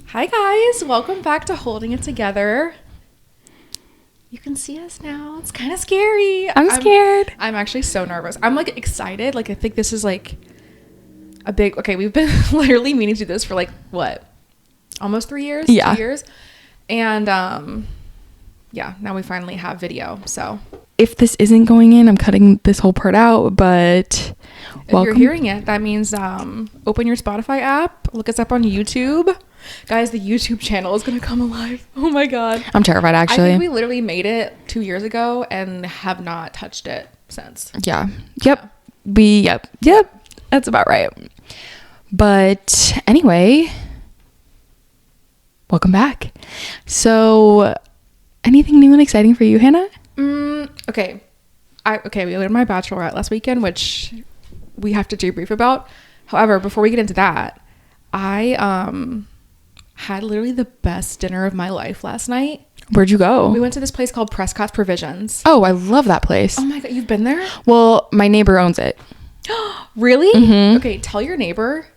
Hi guys, welcome back to Holding It Together. You can see us now. It's kind of scary. I'm scared. I'm actually so nervous. I'm like excited. Like I think this is like a big, okay, we've been literally meaning to do this for like what? Almost 3 years? Yeah. 2 years. And yeah, now we finally have video. So If this isn't going in, I'm cutting this whole part out, but if you're hearing it, that means open your Spotify app, look us up on YouTube. Guys, the YouTube channel is going to come alive. Oh my God. I'm terrified, actually. I think we literally made it 2 years ago and have not touched it since. Yeah. Yep. Yep. That's about right. But anyway, welcome back. So, anything new and exciting for you, Hannah? Okay. We went to my Bachelorette last weekend, which we have to debrief about. However, before we get into that, I had literally the best dinner of my life last night. Where'd you go? We went to this place called Prescott's Provisions. Oh, I love that place. Oh my God, you've been there? Well, my neighbor owns it. Really? Mm-hmm. Okay, tell your neighbor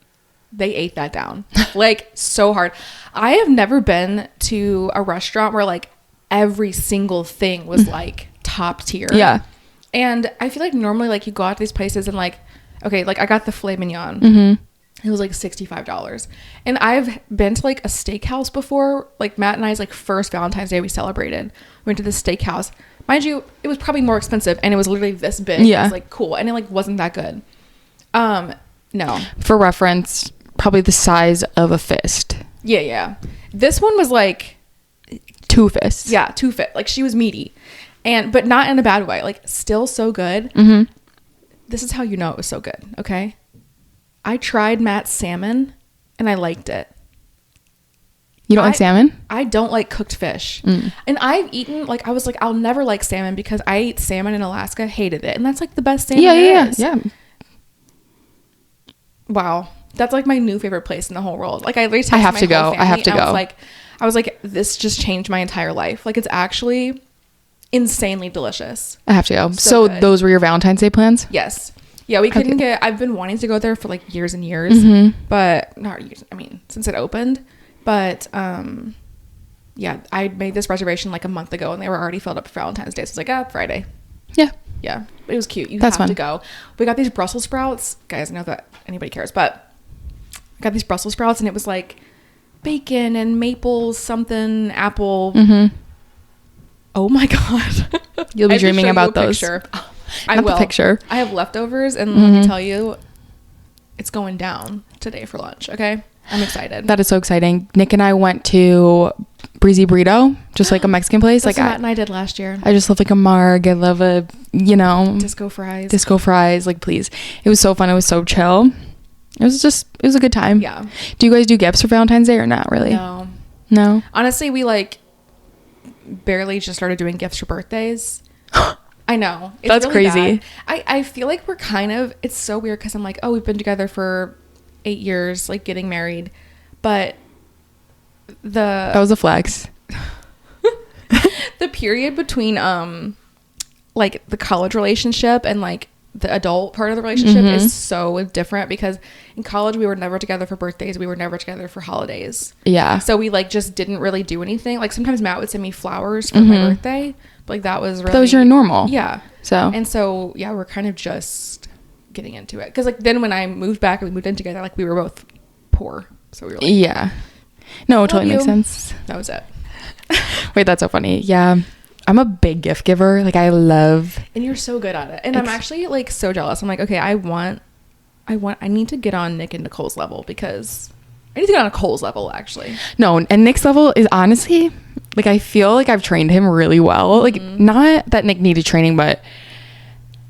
they ate that down. Like, so hard. I have never been to a restaurant where like every single thing was like top tier. Yeah. And I feel like normally like you go out to these places and like, okay, like I got the filet mignon. Mm-hmm. It was like $65. And I've been to like a steakhouse before. Like Matt and I's like first Valentine's Day we celebrated. We went to this steakhouse. Mind you, it was probably more expensive and it was literally this big. Yeah. It was like cool. And it like wasn't that good. No. For reference, probably the size of a fist. Yeah. This one was like 2 fists. Yeah, 2 fit. Like she was meaty. But not in a bad way. Like still so good. Mm-hmm. This is how you know it was so good, okay? I tried Matt's salmon and I liked it. You don't like salmon? I don't like cooked fish. And I've eaten, like, I was like, I'll never like salmon because I ate salmon in Alaska, hated it. And that's like the best salmon there is. Yeah. Wow. That's like my new favorite place in the whole world. Like I literally texted I have my to whole go. family I have to and go. I was like, this just changed my entire life. Like it's actually insanely delicious. I have to go. So So good. those were your Valentine's Day plans? Yes. Yeah, we couldn't I've been wanting to go there for like years and years, but not years, I mean, since it opened. But yeah, I made this reservation like a month ago and they were already filled up for Valentine's Day. So I was like, Friday. Yeah. Yeah. It was cute. That's have fun. to go. We got these Brussels sprouts. Guys, I know that anybody cares, but I got these Brussels sprouts and it was like bacon and maple something apple. Oh my God. You'll be dreaming about those. I Not will. the picture. I have leftovers and let me tell you, it's going down today for lunch. Okay. I'm excited. That is so exciting. Nick and I went to Breezy Burrito, just like a Mexican place. That's like what Matt and I did last year. I just love like a marg. I love Disco fries. Like, please. It was so fun. It was so chill. It was a good time. Yeah. Do you guys do gifts for Valentine's Day or not really? No. Honestly, we like barely just started doing gifts for birthdays. I know. It's That's really crazy. bad. I feel like we're kind of, it's so weird because I'm like, oh, we've been together for 8 years, like getting married. But that was a flex. The period between like the college relationship and like the adult part of the relationship is so different because in college we were never together for birthdays, we were never together for holidays. Yeah. So we like just didn't really do anything. Like sometimes Matt would send me flowers for my birthday, but like that was really, that was your normal. Yeah. So yeah, we're kind of just getting into it because like then when I moved back and we moved in together, like we were both poor, so we were like, yeah, no, it totally makes sense. That was it. Wait, that's so funny. Yeah, I'm a big gift giver. Like I love, and you're so good at it. And I'm actually like so jealous. I'm like, okay, I need to get on Nick and Nicole's level because I need to get on Nicole's level actually. No, and Nick's level is honestly like I feel like I've trained him really well. Like not that Nick needed training, but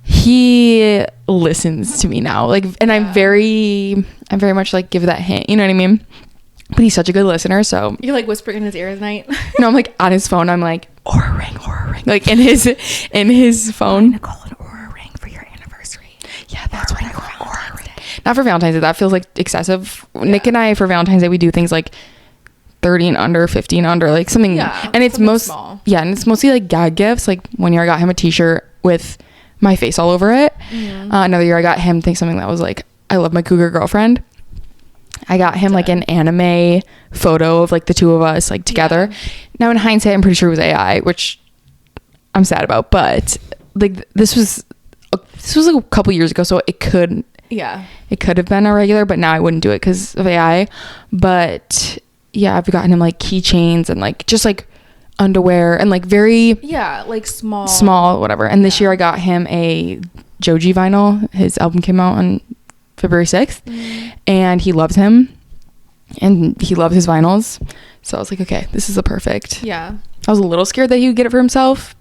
he listens to me now. Like, and I'm very much like give that hint. You know what I mean? But he's such a good listener, so you're like whispering in his ear at night. No, I'm like on his phone. I'm like Aura ring, like in his phone. Nicole, an Aura ring for your anniversary. Yeah, that's what I want. Aura ring. Not for Valentine's Day. That feels like excessive. Yeah. Nick and I for Valentine's Day we do things like 30 and under, 50 and under, like something. Yeah, and it's small. Yeah, and it's mostly like gag gifts. Like one year I got him a T-shirt with my face all over it. Another year I got him something that was like, I love my cougar girlfriend. I got him like an anime photo of like the two of us like together. Now in hindsight, I'm pretty sure it was AI, which I'm sad about, but like this was like a couple years ago, so it could have been a regular, but now I wouldn't do it because of AI. But yeah, I've gotten him like keychains and like just like underwear and like very like small whatever. And this year I got him a Joji vinyl. His album came out on February 6th and he loves him and he loves his vinyls, so I was like, okay, this is the perfect. I was a little scared that he would get it for himself,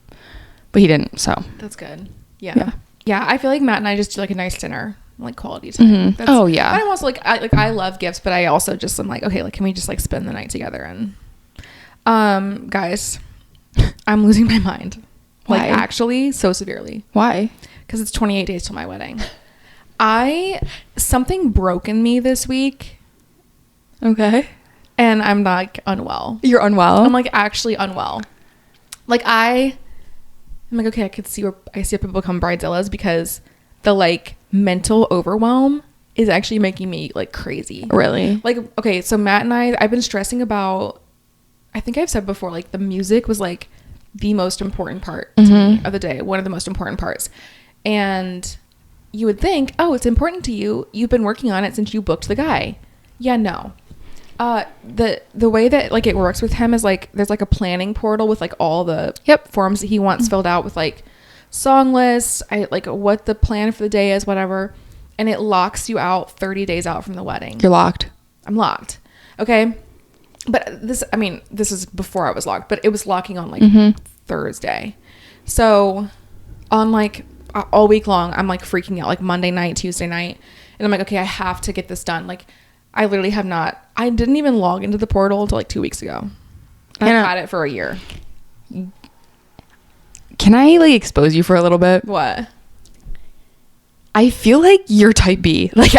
but he didn't, so that's good. I feel like Matt and I just do like a nice dinner, like quality time. Oh yeah. But I'm also like I love gifts, but I also just I'm like, okay, like can we just like spend the night together? And guys, I'm losing my mind. Why? Like actually so severely. Why? Because it's 28 days till my wedding. Something broke in me this week. Okay. And I'm like unwell. You're unwell? I'm like actually unwell. Like I'm like, okay, I see where people become bridezillas because the like mental overwhelm is actually making me like crazy. Really? Like, okay, so Matt and I've been stressing about, I think I've said before, like the music was like the most important part to me of the day. One of the most important parts. And you would think, oh, it's important to you. You've been working on it since you booked the guy. Yeah, no. The way that like it works with him is like there's like a planning portal with like all the forms that he wants filled out with like song lists, like what the plan for the day is, whatever, and it locks you out 30 days out from the wedding. You're locked. I'm locked. Okay. But this is before I was locked, but it was locking on like Thursday. So on like all week long, I'm like freaking out, like Monday night, Tuesday night. And I'm like, okay, I have to get this done. Like I literally have not, I didn't even log into the portal until like 2 weeks ago. I've had it for a year. Can I like expose you for a little bit? What? I feel like you're type B. Like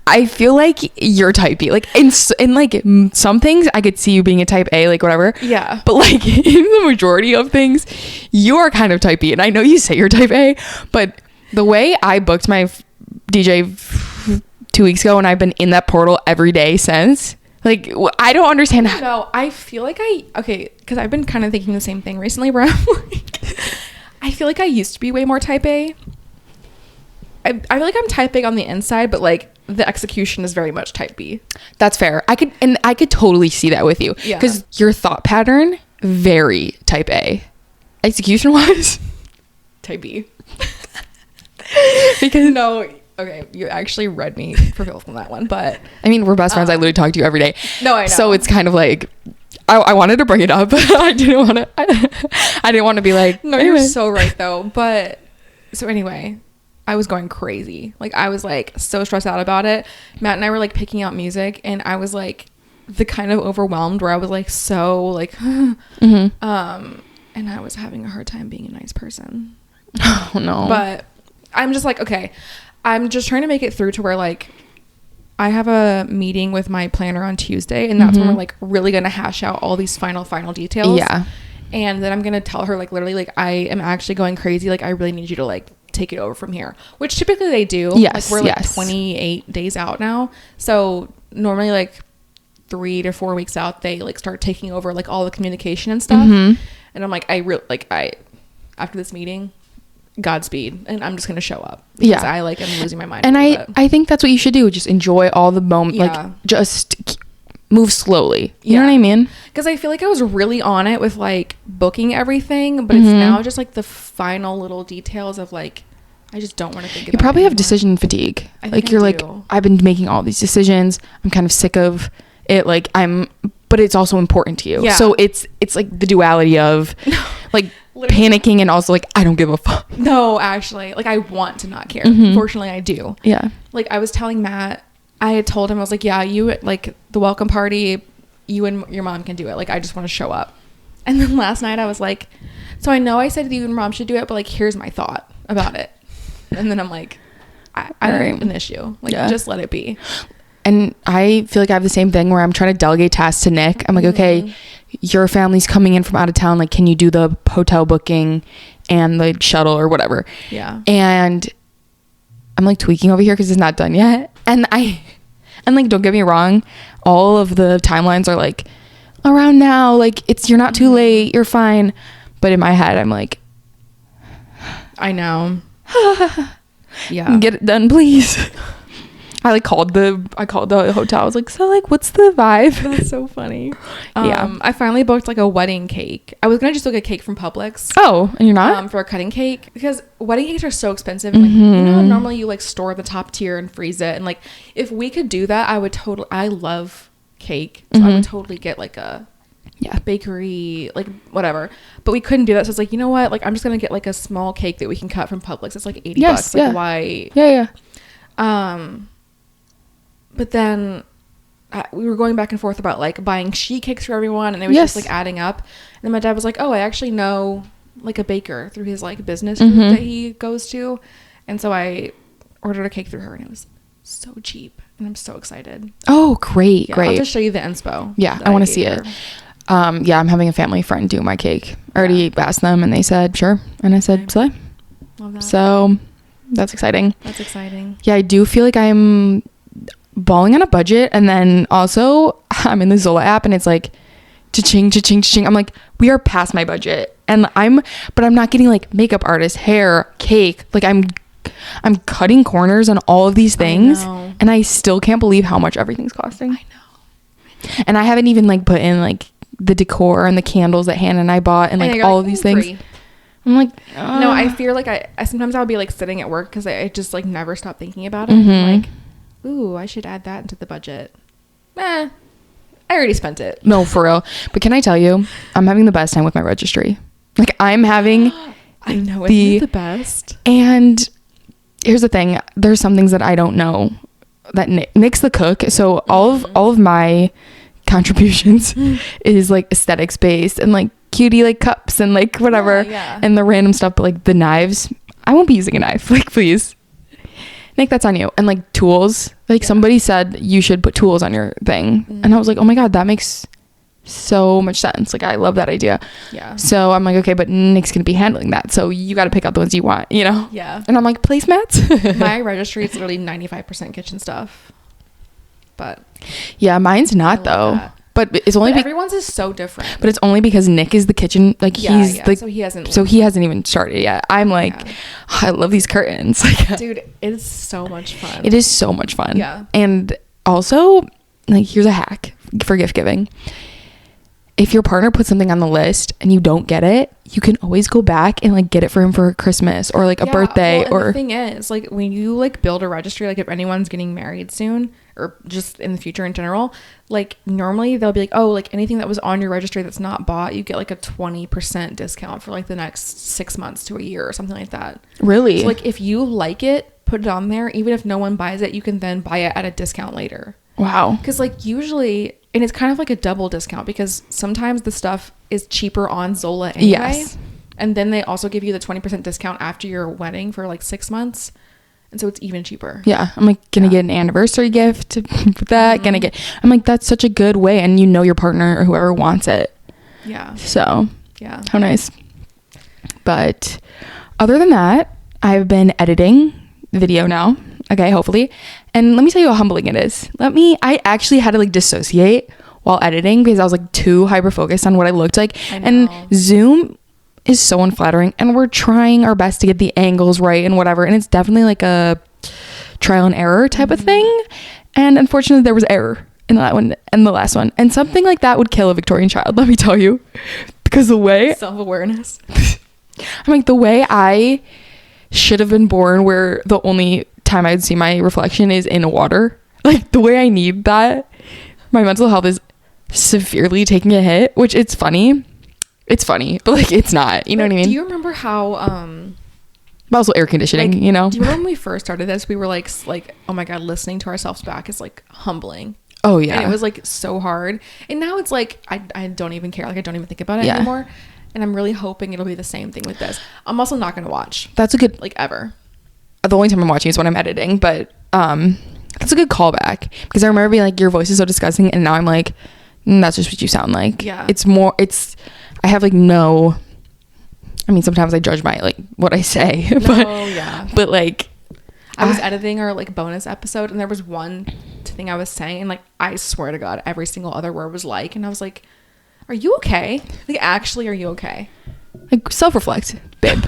I feel like you're type B. Like in like some things I could see you being a type A, like whatever. Yeah. But like in the majority of things, you are kind of type B. And I know you say you're type A, but the way I booked my DJ 2 weeks ago and I've been in that portal every day since, like I don't understand how. No, I feel like because I've been kind of thinking the same thing recently where I'm like, I feel like I used to be way more type A. I feel like I'm type A on the inside, but like the execution is very much type B. That's fair. I could totally see that with you. Yeah. Because your thought pattern, very type A. Execution wise, type B. Because no, okay, you actually read me for filth on that one, but I mean, we're best friends. I literally talk to you every day. No, I know. So it's kind of like I wanted to bring it up, but I didn't want to. I didn't want to be like. No, anyway. You're so right though. But so anyway. I was going crazy. Like I was like so stressed out about it. Matt and I were like picking out music and I was like the kind of overwhelmed where I was like so like and I was having a hard time being a nice person. Oh no. But I'm just like, okay, I'm just trying to make it through to where like I have a meeting with my planner on Tuesday and that's when we're like really gonna hash out all these final details. Yeah. And then I'm gonna tell her like literally like I am actually going crazy. Like I really need you to like take it over from here, which typically they do. Yes, like we're like 28 days out now, so normally like 3 to 4 weeks out they like start taking over like all the communication and stuff. And I'm like I after this meeting, Godspeed, and I'm just gonna show up because I like am losing my mind. And I think that's what you should do, just enjoy all the moment. Like just move slowly, you know what I mean? Because I feel like I was really on it with like booking everything, but it's now just like the final little details of like I just don't want to think about it. You probably have decision fatigue. Like you're like, I've been making all these decisions, I'm kind of sick of it, like but it's also important to you. So it's like the duality of like panicking and also like I don't give a fuck. No, actually, like I want to not care. Unfortunately I do. Like I was telling Matt, I had told him, I was like, yeah, you like the welcome party, you and your mom can do it, like I just want to show up. And then last night I was like, so I know I said you and mom should do it, but like here's my thought about it. And then I'm like, I don't have an issue, like just let it be. And I feel like I have the same thing where I'm trying to delegate tasks to Nick. I'm like, okay, your family's coming in from out of town, like can you do the hotel booking and the shuttle or whatever. Yeah. And I'm like tweaking over here because it's not done yet. And like, don't get me wrong, all of the timelines are like around now, like you're not too late, you're fine. But in my head, I'm like, I know. Yeah. Get it done, please. I called the hotel. I was like, so like, what's the vibe? That's so funny. Yeah. I finally booked like a wedding cake. I was gonna just look at cake from Publix. Oh, and you're not? For a cutting cake, because wedding cakes are so expensive. And, like, you know, normally you like store the top tier and freeze it. And like, if we could do that, I love cake. So I would totally get like a bakery, like whatever. But we couldn't do that. So it's like, you know what? Like, I'm just going to get like a small cake that we can cut from Publix. It's like $80. Like, why? Yeah. But then we were going back and forth about like buying sheet cakes for everyone, and it was just like adding up. And then my dad was like, oh, I actually know like a baker through his like business group that he goes to. And so I ordered a cake through her, and it was so cheap, and I'm so excited. Oh, great. I'll just show you the inspo. Yeah, I want to see it. I'm having a family friend do my cake. I already asked them, and they said sure, and I said slay. Love that. So that's exciting. Yeah, I do feel like I'm balling on a budget, and then also I'm in the Zola app, and it's like cha-ching. I'm like, we are past my budget, and I'm not getting like makeup artist, hair, cake. Like I'm cutting corners on all of these things, and I still can't believe how much everything's costing. I know. And I haven't even like put in like the decor and the candles that Hannah and I bought, and like all of these things. I'm like, no, I fear like I sometimes I'll be like sitting at work because I just like never stop thinking about it. I'm like, ooh, I should add that into the budget. I already spent it. No, for real. But can I tell you, I'm having the best time with my registry. Like, I'm having I know, it's the best. And here's the thing, there's some things that I don't know that Nick's the cook, so all of my contributions is like aesthetics based and like cutie like cups and like whatever and the random stuff. But like the knives, I won't be using a knife. Like, please, Nick, that's on you. And like tools, like somebody said you should put tools on your thing, and I was like, oh my god, that makes so much sense. Like, I love that idea. So I'm like, okay, but Nick's gonna be handling that, so you got to pick out the ones you want, you know. And I'm like, placemats. My registry is literally 95% kitchen stuff, but mine's not though that. But it's only everyone's is so different. But it's only because Nick is the kitchen, like he's like, so he hasn't even started yet. I'm like, I love these curtains. Like, dude, it's so much fun. It is so much fun. And also, like, here's a hack for gift giving. If your partner puts something on the list and you don't get it, you can always go back and like get it for him for Christmas or like a birthday. Well, or the thing is, like, when you like build a registry, like if anyone's getting married soon or just in the future in general, like normally they'll be like, oh, like anything that was on your registry that's not bought, you get like a 20% discount for like the next 6 months to a year or something like that. Really? So like if you like it, put it on there. Even if no one buys it, you can then buy it at a discount later. Wow. Because like usually, and it's kind of like a double discount because sometimes the stuff is cheaper on Zola anyway. And then they also give you the 20% discount after your wedding for like 6 months. And so it's even cheaper. I'm like, gonna get an anniversary gift with that. I'm like, that's such a good way. And you know your partner or whoever wants it. So, how nice. But other than that, I've been editing video now. Okay, hopefully. And let me tell you how humbling it is. I actually had to like dissociate while editing because I was like too hyper focused on what I looked like. And Zoom is so unflattering, and we're trying our best to get the angles right and whatever, and it's definitely like a trial and error type of thing. And unfortunately there was error in that one and the last one, and something like that would kill a Victorian child, let me tell you, because the way self-awareness I'm like, the way I should have been born where the only time I'd see my reflection is in water, like the way I need that, my mental health is severely taking a hit, which it's funny, but like it's not, you know what I mean? Do you remember how but also air conditioning, like, you know? Do you remember when we first started this, we were like oh my god, listening to ourselves back is like humbling. Oh yeah. And it was like so hard, and now it's like I don't even care, like I don't even think about it anymore. And I'm really hoping it'll be the same thing with this. I'm also not gonna watch. That's a good, like, ever. The only time I'm watching is when I'm editing, but that's a good callback, because I remember being like, your voice is so disgusting, and now I'm like, that's just what you sound like. I have like no, I mean, sometimes I judge my like what I say, but like I was editing our like bonus episode, and there was one thing I was saying, and like I swear to God, every single other word was like, and I was like, "Are you okay? Like, actually, are you okay? Like, self-reflect, babe.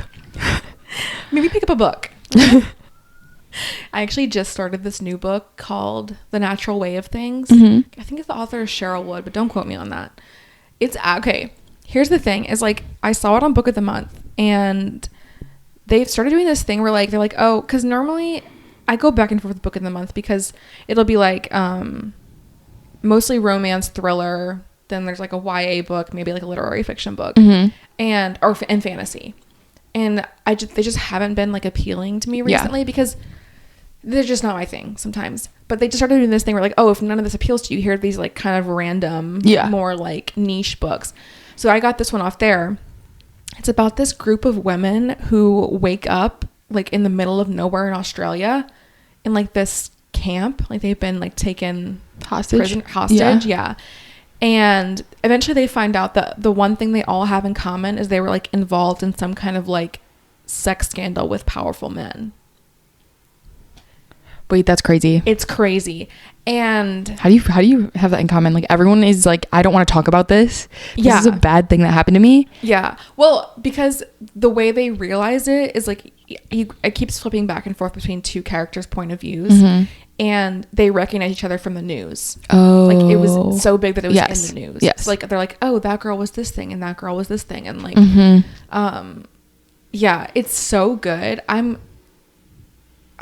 Maybe pick up a book." I actually just started this new book called The Natural Way of Things. I think the author is Cheryl Wood, but don't quote me on that. It's okay. Here's the thing: is like I saw it on Book of the Month, and they've started doing this thing where like they're like, oh, because normally I go back and forth with Book of the Month because it'll be like mostly romance, thriller. Then there's like a YA book, maybe like a literary fiction book, and fantasy. And they just haven't been like appealing to me recently because they're just not my thing sometimes. But they just started doing this thing where like, oh, if none of this appeals to you, here are these like kind of random, more like niche books. So I got this one off there. It's about this group of women who wake up like in the middle of nowhere in Australia in like this camp. Like they've been like taken hostage. Yeah. And eventually they find out that the one thing they all have in common is they were like involved in some kind of like sex scandal with powerful men. Wait, that's crazy. It's crazy. And how do you have that in common? Like everyone is like, I don't want to talk about this. This is a bad thing that happened to me. Yeah. Well, because the way they realize it is like it keeps flipping back and forth between two characters' point of views, and they recognize each other from the news. Oh, like it was so big that it was in the news. Yes. So like they're like, oh, that girl was this thing and that girl was this thing, and like, yeah, it's so good.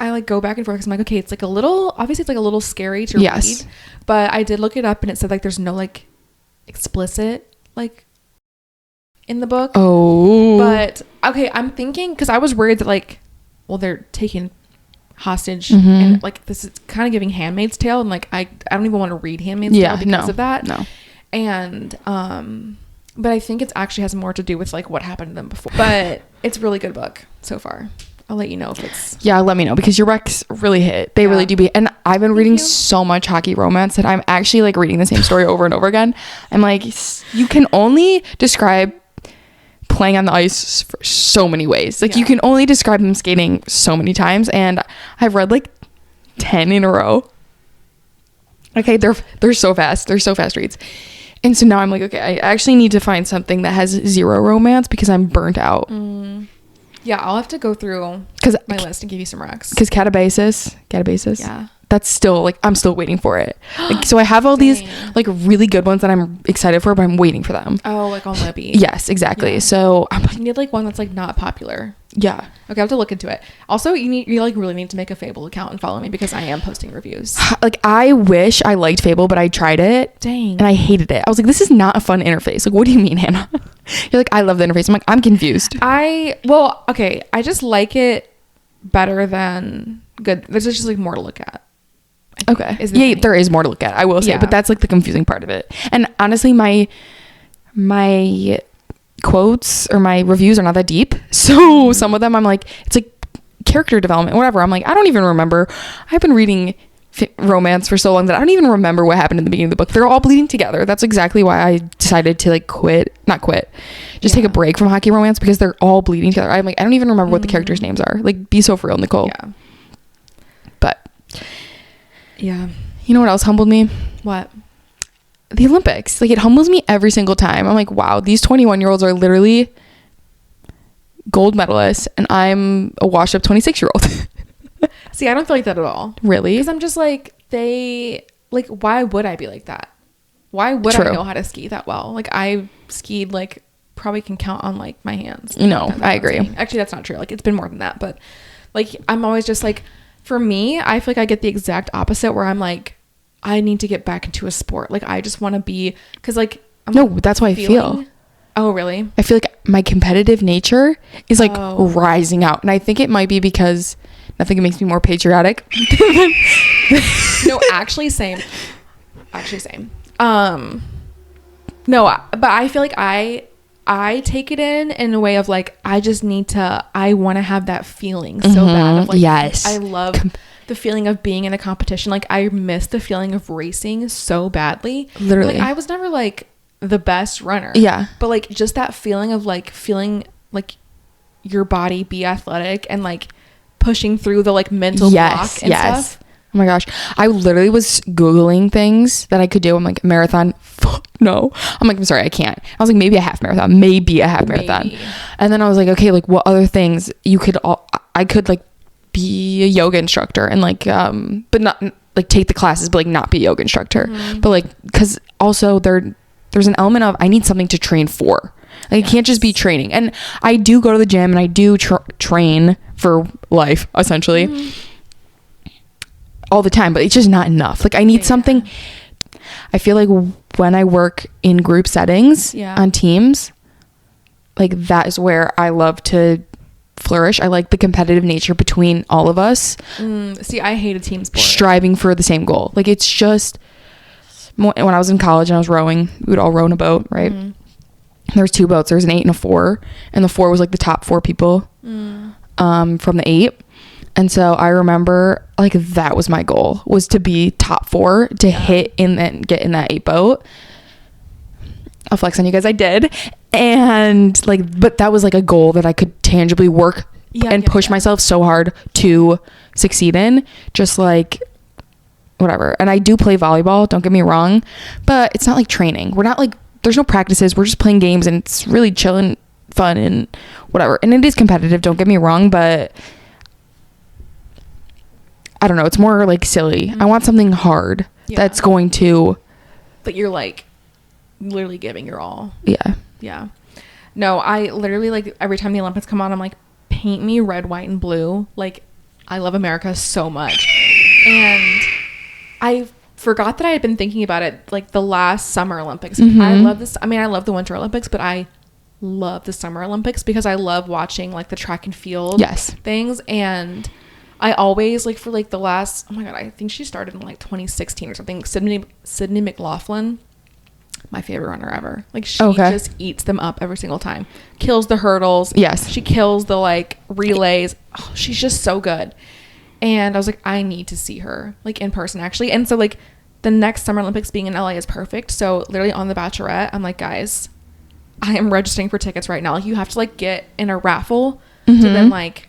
I like go back and forth because I'm like, okay, it's like a little, obviously it's like a little scary to read, but I did look it up and it said like there's no like explicit like in the book. Oh, but okay, I'm thinking because I was worried that like, well, they're taking hostage and like this is kind of giving Handmaid's Tale, and like I don't even want to read Handmaid's Tale because of that. No, and but I think it actually has more to do with like what happened to them before. But it's a really good book so far. I'll let you know if it's... Yeah, let me know because your recs really hit. They really do be. And I've been reading so much hockey romance that I'm actually like reading the same story over and over again. I'm like, you can only describe playing on the ice for so many ways. Like you can only describe them skating so many times. And I've read like 10 in a row. Okay, they're so fast. They're so fast reads. And so now I'm like, okay, I actually need to find something that has zero romance because I'm burnt out. Yeah, I'll have to go through my list and give you some recs. Because Catabasis. Yeah. That's still like, I'm still waiting for it. Like, so I have all these like really good ones that I'm excited for, but I'm waiting for them. Oh, like on Libby. Yes, exactly. Yeah. So I'm like, you need like one that's like not popular. Yeah. Okay, I have to look into it. Also, you like really need to make a Fable account and follow me because I am posting reviews. Like I wish I liked Fable, but I tried it. Dang. And I hated it. I was like, this is not a fun interface. Like, what do you mean, Hannah? You're like, I love the interface. I'm like, I'm confused. Okay. I just like it better than good. There's just like more to look at. Okay. Yeah, there is more to look at, I will say, but that's like the confusing part of it. And honestly, my quotes or my reviews are not that deep. So some of them I'm like, it's like character development, whatever. I'm like, I don't even remember. I've been reading romance for so long that I don't even remember what happened in the beginning of the book. They're all bleeding together. That's exactly why I decided to like just take a break from hockey romance because they're all bleeding together. I'm like, I don't even remember what the characters' names are. Like, be so for real, Nicole. Yeah. But yeah. You know what else humbled me? What? The Olympics. Like, it humbles me every single time. I'm like, wow, these 21-year-olds are literally gold medalists and I'm a washed up 26-year-old. See, I don't feel like that at all. Really? Because I'm just like, why would I be like that? Why would I know how to ski that well? Like, I skied, like, probably can count on, like, my hands. No, I agree. Actually, that's not true. Like, it's been more than that. But, like, I'm always just, like, for me, I feel like I get the exact opposite where I'm, like, I need to get back into a sport. Like, I just want to be, because, like, that's why I feel. Oh, really? I feel like my competitive nature is, like, rising out. And I think it might be because... Nothing makes me more patriotic. No, actually same. No, but I feel like I take it in a way of like, I want to have that feeling so bad of like, yes, I love the feeling of being in a competition. Like, I miss the feeling of racing so badly. Literally. Like, I was never like the best runner. Yeah. But like just that feeling of like feeling like your body be athletic and like pushing through the like mental block and stuff. Oh my gosh, I literally was Googling things that I could do. I'm like, marathon, no. I'm like, I'm sorry, I can't. I was like, maybe a half marathon, marathon. And then I was like, okay, like what other things I could like be a yoga instructor and like but not like take the classes, but like not be a yoga instructor. But like, because also there's an element of I need something to train for. Like, it can't just be training. And I do go to the gym and I do train for life essentially all the time, but it's just not enough. Like, I need something. I feel like when I work in group settings on teams, like that is where I love to flourish. I like the competitive nature between all of us. See, I hate a team sport. Striving for the same goal. Like, it's just when I was in college and I was rowing, we would all row in a boat, right? There was 2 boats. There was an 8 and a 4, and the 4 was like the top 4 people from the 8. And so I remember like that was my goal, was to be top 4 to hit in and get in that 8 boat. I'll flex on you guys. I did. And like, but that was like a goal that I could tangibly work and push myself so hard to succeed in, just like whatever. And I do play volleyball, don't get me wrong, but it's not like training. We're not like, there's no practices. We're just playing games and it's really chill and fun and whatever. And it is competitive, don't get me wrong, but I don't know, it's more like silly. I want something hard that's going to, but you're like literally giving your all. Yeah. No, I literally like every time the Olympics come on, I'm like, paint me red, white, and blue. Like, I love America so much. And I forgot that I had been thinking about it like the last Summer Olympics. I love this. I mean, I love the Winter Olympics, but I love the Summer Olympics because I love watching like the track and field things. And I always like for like the last, oh my God, I think she started in like 2016 or something. Sydney McLaughlin, my favorite runner ever. Like, she just eats them up every single time. Kills the hurdles. She kills the like relays. Oh, she's just so good. And I was like, I need to see her like in person actually. And so like the next Summer Olympics being in LA is perfect. So literally on the Bachelorette, I'm like, guys, I am registering for tickets right now. Like, you have to like get in a raffle to then like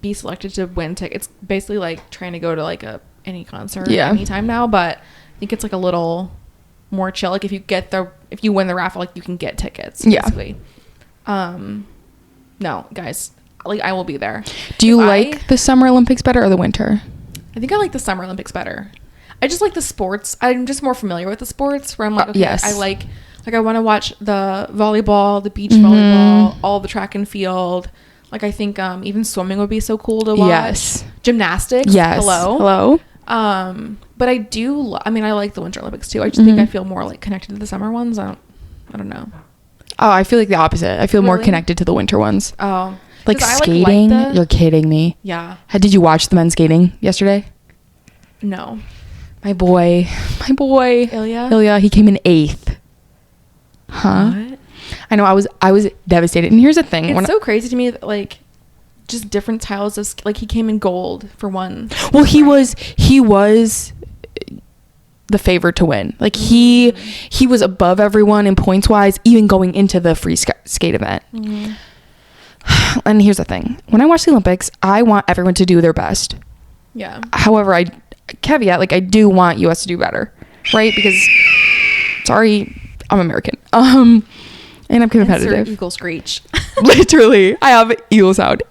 be selected to win tickets. It's basically like trying to go to like any concert anytime now, but I think it's like a little more chill. Like, if you win the raffle, like you can get tickets basically. No, guys, like I will be there. Do you like the Summer Olympics better or the winter? I think I like the Summer Olympics better. I just like the sports. I'm just more familiar with the sports where I'm like, okay, I like I want to watch the volleyball, the beach volleyball, all the track and field. Like, I think even swimming would be so cool to watch. Gymnastics. Hello. But I do I mean, I like the Winter Olympics too. I just think I feel more like connected to the summer ones. I don't know. Oh, I feel like the opposite. I feel more connected to the winter ones. Oh, like skating. You're kidding me. Yeah. Did you watch the men's skating yesterday? No. My boy Ilya, he came in 8th. What? I know. I was devastated. And here's the thing, it's so crazy to me that like just different styles of like he came in gold for one. Well, he was the favorite to win. Like, he was above everyone in points wise, even going into the free skate event. And here's the thing, when I watch the Olympics, I want everyone to do their best. However, I caveat, like, I do want US to do better, right? Because sorry, I'm American, and I'm competitive. Insert eagle screech. Literally, I have eagle sound.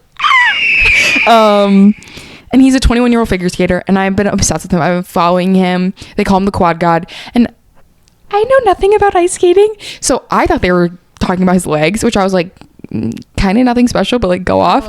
And he's a 21-year-old figure skater, and I've been obsessed with him. I've been following him. They call him the quad god, and I know nothing about ice skating, so I thought they were talking about his legs, which I was like, kind of nothing special, but like, go off.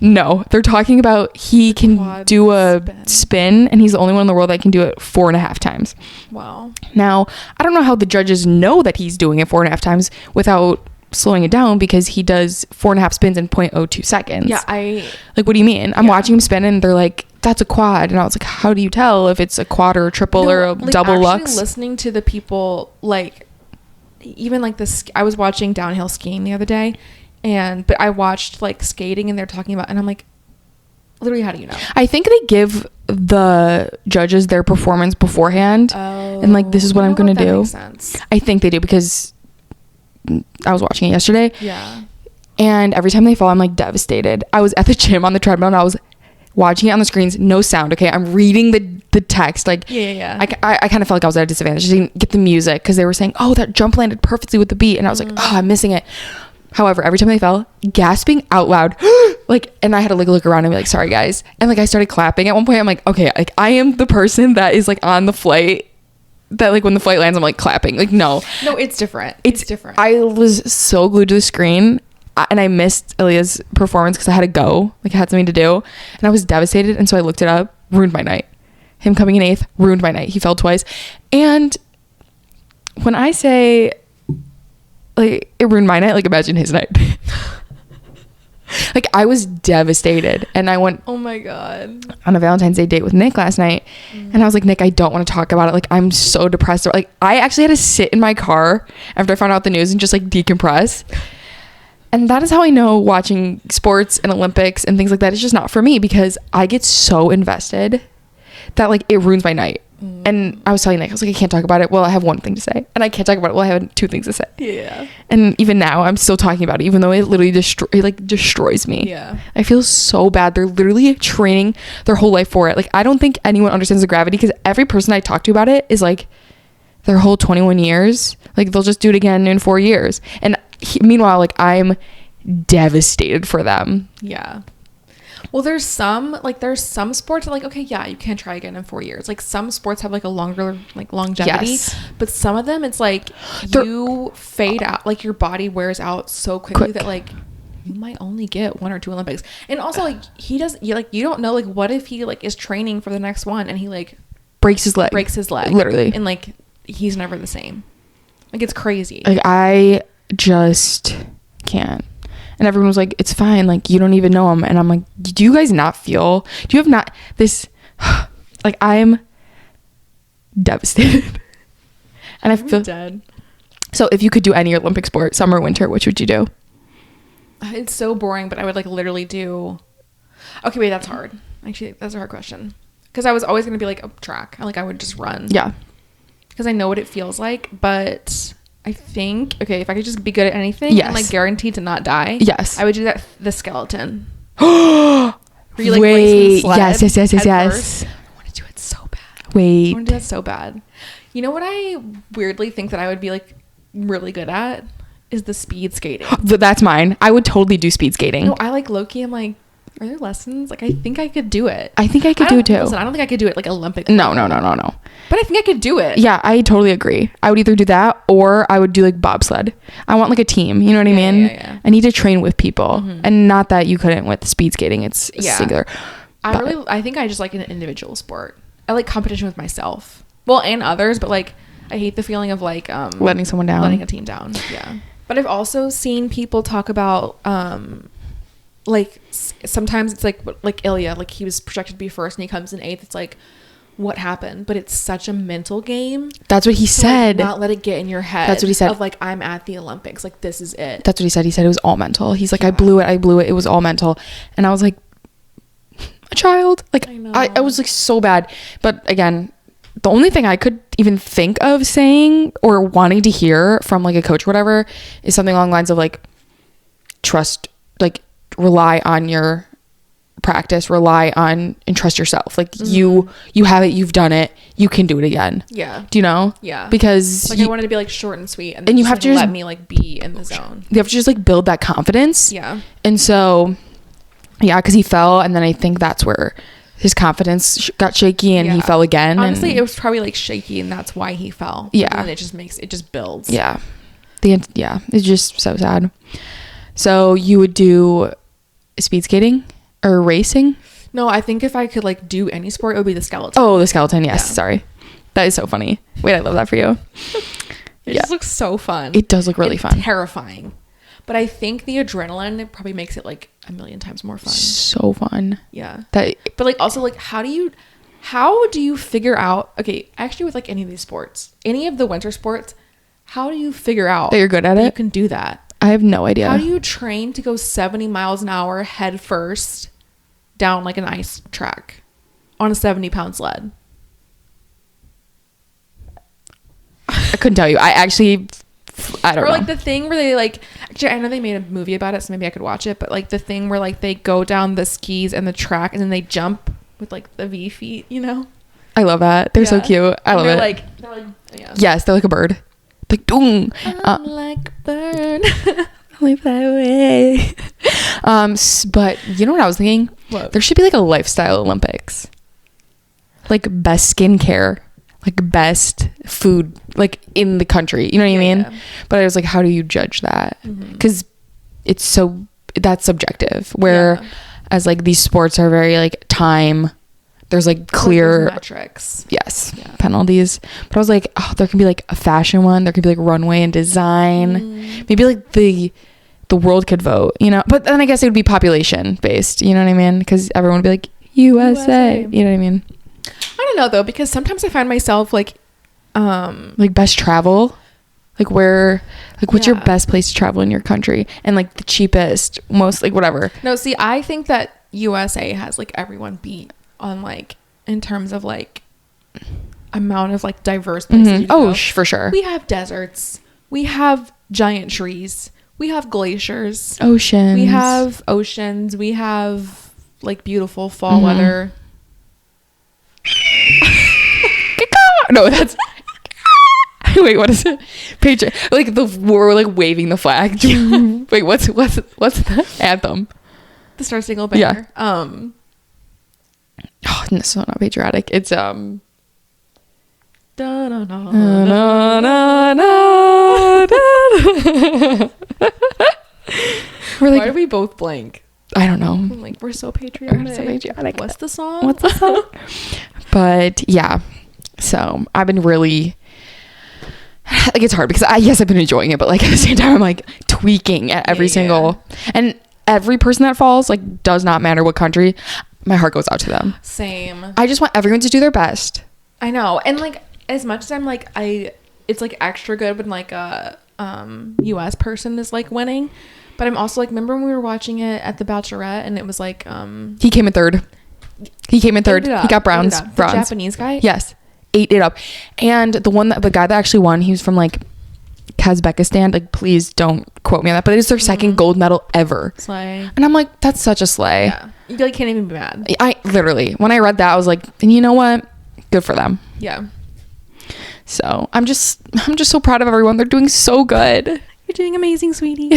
No, they're talking about he can quad do a spin, and he's the only one in the world that can do it 4.5 times. Wow. Now, I don't know how the judges know that he's doing it 4.5 times without slowing it down, because he does 4.5 spins in 0.02 seconds. Like, what do you mean? I'm watching him spin and they're like, that's a quad, and I was like, how do you tell if it's a quad or a triple or a double lux? Listening to the people, like, even like this, I was watching downhill skiing the other day, but I watched like skating, and they're talking about, and I'm like, literally, how do you know? I think they give the judges their performance beforehand, and like, this is what I'm gonna do. Makes sense. I think they do, because I was watching it yesterday. And every time they fall, I'm like devastated. I was at the gym on the treadmill and I was watching it on the screens, no sound. Okay, I'm reading the text. Like, yeah. I kind of felt like I was at a disadvantage. I didn't get the music because they were saying, oh, that jump landed perfectly with the beat, and I was like, oh, I'm missing it. However, every time they fell, gasping out loud, like, and I had to like look around and be like, sorry guys, and like I started clapping at one point. I'm like, okay, like I am the person that is like on the flight that like when the flight lands, I'm like clapping. Like, no, it's different. It's different. I was so glued to the screen. And I missed Ilya's performance because I had to go. Like, I had something to do. And I was devastated. And so I looked it up. Ruined my night. Him coming in 8th. Ruined my night. He fell twice. And when I say, like, it ruined my night, like, imagine his night. Like, I was devastated. And I went... Oh, my God. On a Valentine's Day date with Nick last night. And I was like, Nick, I don't want to talk about it. Like, I'm so depressed. Like, I actually had to sit in my car after I found out the news and just, like, decompress. And that is how I know watching sports and Olympics and things like that is just not for me, because I get so invested that like it ruins my night. And I was telling Nick, I was like, I can't talk about it. Well, I have one thing to say. And I can't talk about it. Well, I have 2 things to say. Yeah. And even now I'm still talking about it, even though it literally destroys me. Yeah. I feel so bad. They're literally training their whole life for it. Like, I don't think anyone understands the gravity, because every person I talk to about it is like their whole 21 years. Like, they'll just do it again in 4 years. And meanwhile, like, I'm devastated for them. Yeah. Well, there's some sports that, like, okay, yeah, you can try again in 4 years. Like, some sports have like a longer like longevity, yes. But some of them it's like you fade out, like your body wears out so quickly that like you might only get 1 or 2 Olympics. And also, like, you don't know, like, what if he like is training for the next one and he like breaks his leg literally, and like he's never the same. Like, it's crazy. Like, I just can't. And everyone was like, it's fine, like, you don't even know him. And I'm like, do you guys not feel, do you have not this like, I'm devastated. And I feel dead. So if you could do any Olympic sport, summer or winter, which would you do? It's so boring, but I would like literally do, okay, wait, that's hard. Actually, that's a hard question, because I was always going to be like a track. I would just run. Yeah, because I know what it feels like. But I think, okay, if I could just be good at anything, yes, and like guaranteed to not die, yes, I would do that. The skeleton. Wait, yes. I want to do it so bad. Wait, I want to do that so bad. You know what I weirdly think that I would be like really good at is the speed skating. That's mine. I would totally do speed skating. No, I like low-key. I'm like, are there lessons? Like, I think I could do it. I think I could do it too. Listen, I don't think I could do it like Olympic. No. But I think I could do it. Yeah, I totally agree. I would either do that or I would do like bobsled. I want like a team. You know what I mean? Yeah. I need to train with people, and not that you couldn't with speed skating. It's singular. I think I just like an individual sport. I like competition with myself. Well, and others, but like I hate the feeling of like letting someone down, letting a team down. Yeah. But I've also seen people talk about like sometimes it's like Ilya, like he was projected to be first and he comes in 8th. It's like, what happened? But it's such a mental game. That's what he said. Like, not let it get in your head. That's what he said. Of like, I'm at the Olympics. Like, this is it. That's what he said. He said it was all mental. He's like, I blew it. It was all mental. And I was like, a child. Like, I was like so bad. But again, the only thing I could even think of saying or wanting to hear from like a coach or whatever is something along the lines of like, trust, like, rely on your practice, rely on and trust yourself. Like, you have it, you've done it, you can do it again. Yeah. Do you know? Yeah. Because like, I wanted to be like short and sweet, and you have to just let me like be in the zone. You have to just like build that confidence. Yeah. And so, yeah, because he fell, and then I think that's where his confidence got shaky, and he fell again. Honestly, it was probably like shaky, and that's why he fell. Yeah. And it just builds. Yeah. It's just so sad. So you would do speed skating or racing? No, I think if I could like do any sport, it would be the skeleton. Oh, the skeleton. Yes. Yeah. Sorry. That is so funny. Wait, I love that for you. It just looks so fun. It does look really fun. Terrifying. But I think the adrenaline probably makes it like a million times more fun. So fun. Yeah. But like also like how do you figure out, okay, actually with like any of these sports, any of the winter sports, how do you figure out that you're good at it? You can do that. I have no idea. How do you train to go 70 miles an hour head first down like an ice track on a 70-pound sled? I couldn't tell you. I actually I don't know. Or like the thing where they like, actually I know they made a movie about it, so maybe I could watch it, but like the thing where like they go down the skis and the track and then they jump with like the V feet, you know? I love that. They're so cute. I love it. They're like, yeah. Yes, they're like a bird. Like, doom. I'm like a bird. Like that way. But you know what I was thinking? What? There should be like a lifestyle Olympics. Like best skincare, like best food, like in the country. You know what I mean? Yeah. But I was like, how do you judge that? Because that's subjective. Where as like these sports are very like time. There's like clear metrics. Yes. Yeah. Penalties. But I was like, oh, there can be like a fashion one. There could be like runway and design. Maybe like the world could vote, you know? But then I guess it would be population based. You know what I mean? Because everyone would be like, USA. You know what I mean? I don't know though, because sometimes I find myself like best travel. Like where, like what's your best place to travel in your country? And like the cheapest, most like whatever. No, see, I think that USA has like everyone beat on like in terms of like amount of like diverse places you go. For sure. We have deserts, we have giant trees, we have glaciers, oceans, we have like beautiful fall weather. No, that's wait, what is it? Patriot, like we're like waving the flag. Wait, what's the anthem? The Star Spangled Banner. Oh, no, so not patriotic. It's da, na, na, na, na, na, na. We're like, why are we both blank? I don't know. I'm like, we're so patriotic. What's the song? But yeah, so I've been really like, it's hard because I've been enjoying it, but like at the same time I'm like tweaking at every single and every person that falls, like, does not matter what country, my heart goes out to them. Same. I just want everyone to do their best. I know. And like, as much as I'm like, it's like extra good when like a US person is like winning, but I'm also like, remember when we were watching it at the Bachelorette and it was like he came in third. He got bronze. The Japanese guy? Yes. Ate it up. And the guy that actually won, he was from like Kazakhstan. Like, please don't quote me on that, but it was their second gold medal ever. Slay. And I'm like, that's such a slay. Yeah. You like can't even be mad. I literally, when I read that, I was like, and you know what? Good for them. Yeah. So I'm just so proud of everyone. They're doing so good. You're doing amazing, sweetie.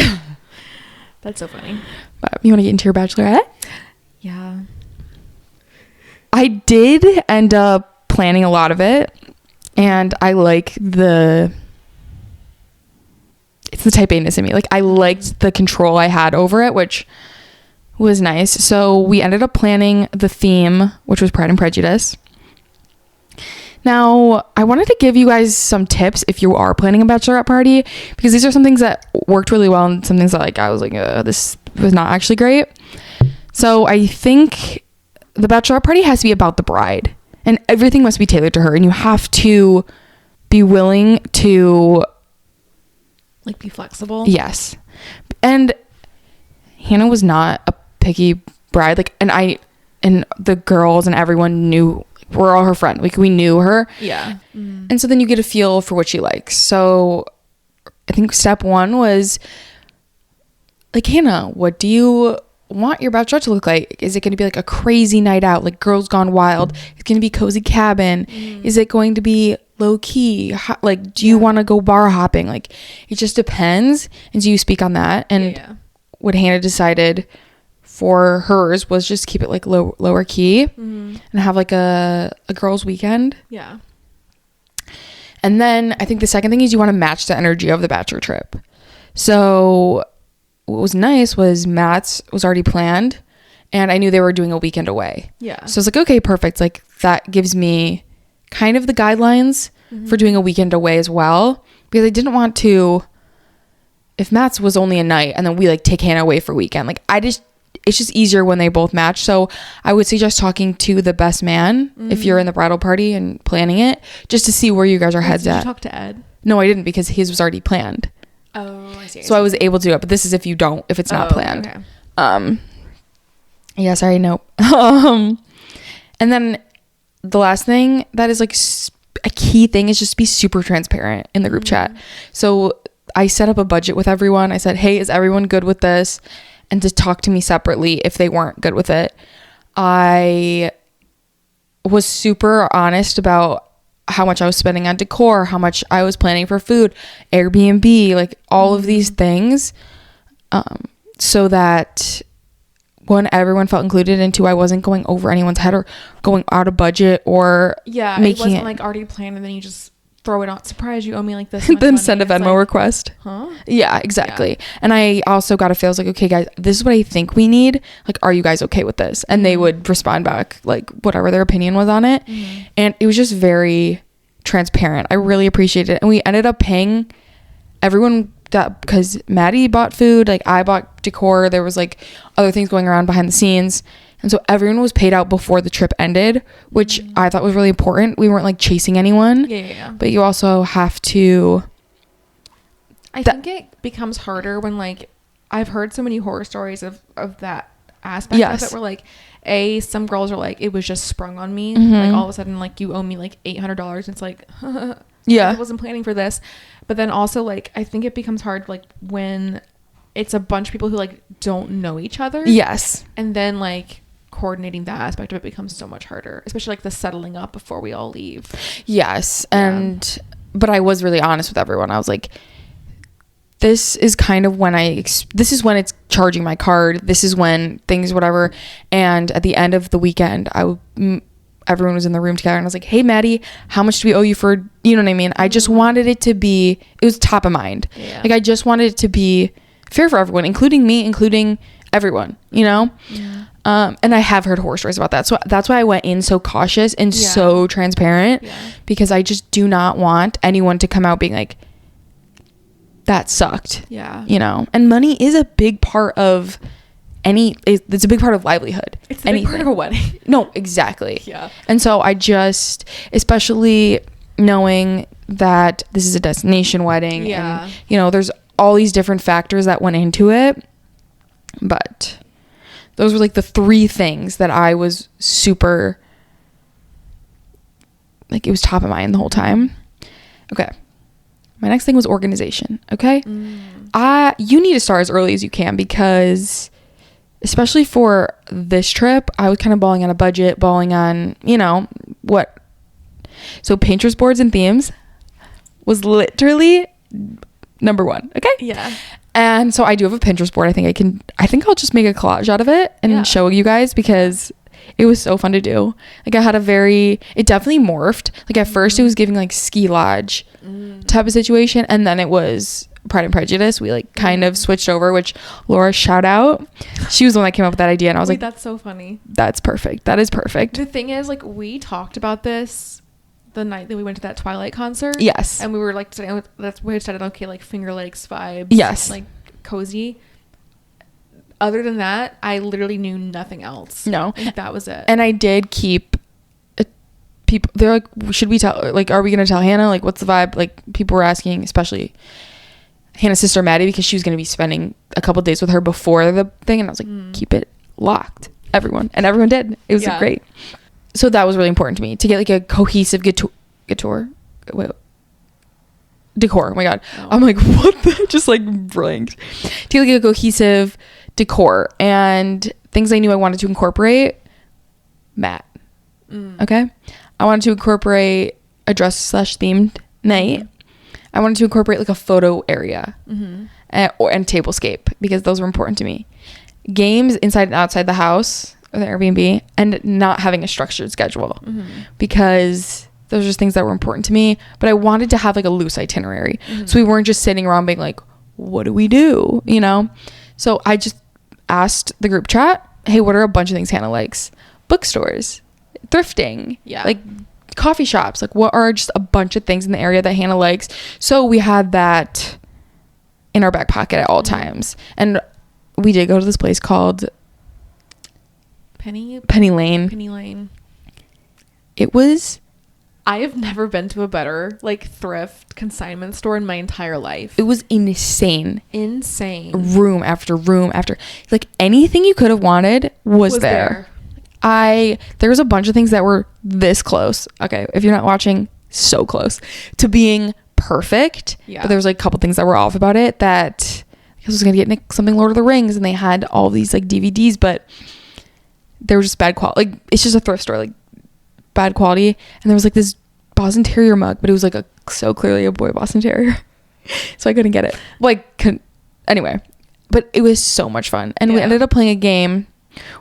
That's so funny. But you want to get into your Bachelorette? Yeah. I did end up planning a lot of it, and I like it's the type A-ness in me. Like, I liked the control I had over it, which was nice. So we ended up planning the theme, which was Pride and Prejudice. Now, I wanted to give you guys some tips if you are planning a bachelorette party, because these are some things that worked really well and some things that like I was like, this was not actually great. So I think the bachelorette party has to be about the bride, and everything must be tailored to her, and you have to be willing to like be flexible. Yes. And Hannah was not a picky bride, like, and the girls and everyone we're all her friend, like we knew her. Yeah. And so then you get a feel for what she likes. So I think step one was like, Hannah, what do you want your bachelorette to look like? Is it going to be like a crazy night out, like Girls Gone Wild? It's going to be cozy cabin. Is it going to be low key? Like, do you want to go bar hopping? Like, it just depends. And so you speak on that. And what Hannah decided for hers was just keep it like lower key and have like a girls weekend. Yeah. And then I think the second thing is you want to match the energy of the bachelor trip. So what was nice was Matt's was already planned, and I knew they were doing a weekend away. Yeah. So I was like, okay, perfect. Like, that gives me kind of the guidelines for doing a weekend away as well, because I didn't want to, if Matt's was only a night and then we like take Hannah away for a weekend, like it's just easier when they both match. So I would suggest talking to the best man if you're in the bridal party and planning it, just to see where you guys are heads at. Did you talk to Ed? No, I didn't, because his was already planned. Oh, I see. So I was able to do it, but this is if it's not planned. Okay. Yeah, sorry, nope. And then the last thing that is like a key thing is just be super transparent in the group chat. So I set up a budget with everyone. I said, hey, is everyone good with this? And to talk to me separately if they weren't good with it. I was super honest about how much I was spending on decor, how much I was planning for food, Airbnb, like all of these things, so that one, everyone felt included, and two, I wasn't going over anyone's head or going out of budget or making it wasn't like already planned and then you just throw it on, surprise, you owe me like this then money. send a Venmo like, request. Huh? Yeah, exactly. Yeah. And I also got a feel, I was like, okay guys, this is what I think we need, like, are you guys okay with this? And they would respond back like whatever their opinion was on it. And it was just very transparent. I really appreciated it. And we ended up paying everyone that, because Maddie bought food, like I bought decor, there was like other things going around behind the scenes, and so everyone was paid out before the trip ended, which I thought was really important. We weren't like chasing anyone. Yeah. But you also have to, I think it becomes harder when, like, I've heard so many horror stories of that aspect of it, where like some girls are like, it was just sprung on me, like all of a sudden like you owe me like $800 and it's like I wasn't planning for this. But then also, like, I think it becomes hard like when it's a bunch of people who like don't know each other, and then like coordinating that aspect of it becomes so much harder, especially like the settling up before we all leave. And but I was really honest with everyone. I was like, this is kind of when this is when it's charging my card, this is when things whatever. And at the end of the weekend, everyone was in the room together, and I was like, hey Maddie, how much do we owe you for, you know what I mean? I just wanted it to be, it was top of mind. Like I just wanted it to be fair for everyone, including me, including everyone, you know? And I have heard horror stories about that, so that's why I went in so cautious and so transparent, because I just do not want anyone to come out being like, that sucked. You know? And money is a big part of it's a big part of livelihood. It's a big part of a wedding. No, exactly. And so I just, especially knowing that this is a destination wedding, and you know, there's all these different factors that went into it, but those were like the three things that I was super, like, it was top of mind the whole time. Okay, my next thing was organization. Okay, you need to start as early as you can, because especially for this trip, I was kind of balling on a budget, balling on, you know, what. So Pinterest boards and themes was literally number one. Okay. And so I do have a Pinterest board. I think I'll just make a collage out of it and show you guys, because it was so fun to do. Like I had it definitely morphed. Like at first it was giving like ski lodge type of situation, and then it was Pride and Prejudice. We like kind of switched over, which Laura, shout out. She was the one that came up with that idea, and I was like, that's so funny. That's perfect. That is perfect. The thing is, like, we talked about this the night that we went to that Twilight concert. And we were like, that's where we decided, okay, like Finger Lakes vibes. Like cozy. Other than that, I literally knew nothing else. No. Like, that was it. And I did keep people, they're like, should we tell, like, are we going to tell Hannah? Like, what's the vibe? Like, people were asking, especially Hannah's sister Maddie, because she was going to be spending a couple days with her before the thing, and I was like, keep it locked, everyone. And everyone did. It was great. So that was really important to me, to get like a cohesive decor. Oh my god. I'm like, what the, just like blank. To get like a cohesive decor and things I knew I wanted to incorporate. Matt. Okay, I wanted to incorporate a dress/themed night. I wanted to incorporate like a photo area and tablescape, because those were important to me. Games inside and outside the house or the Airbnb, and not having a structured schedule, because those are just things that were important to me. But I wanted to have like a loose itinerary, so we weren't just sitting around being like, what do we do, you know? So I just asked the group chat, hey, what are a bunch of things Hannah likes? Bookstores, thrifting, like coffee shops, like what are just a bunch of things in the area that Hannah likes. So we had that in our back pocket at all times. And we did go to this place called Penny Lane. It was, I have never been to a better like thrift consignment store in my entire life. It was insane. Room after room after, like anything you could have wanted was there. There was a bunch of things that were this close. Okay, if you're not watching, so close to being perfect. Yeah. But there was like a couple things that were off about it, that I was gonna get Nick something Lord of the Rings, and they had all these like DVDs, but they were just bad quality. Like, it's just a thrift store, like bad quality. And there was like this Boston Terrier mug, but it was like so clearly a boy Boston Terrier. So I couldn't get it. Anyway, but it was so much fun. And we ended up playing a game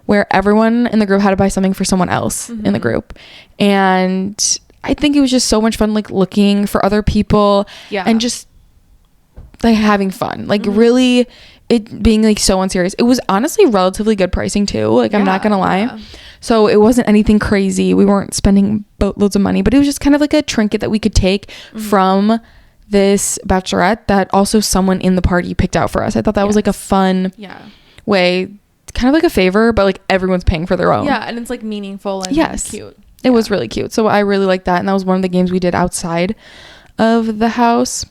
where everyone in the group had to buy something for someone else in the group. And I think it was just so much fun, like looking for other people and just like having fun, like really it being like so unserious. It was honestly relatively good pricing too, like I'm not gonna lie. So it wasn't anything crazy. We weren't spending boatloads of money, but it was just kind of like a trinket that we could take from this bachelorette that also someone in the party picked out for us. I thought that was like a fun way, kind of like a favor, but like everyone's paying for their own. Yeah, and it's like meaningful and cute. It was really cute. So I really liked that, and that was one of the games we did outside of the house.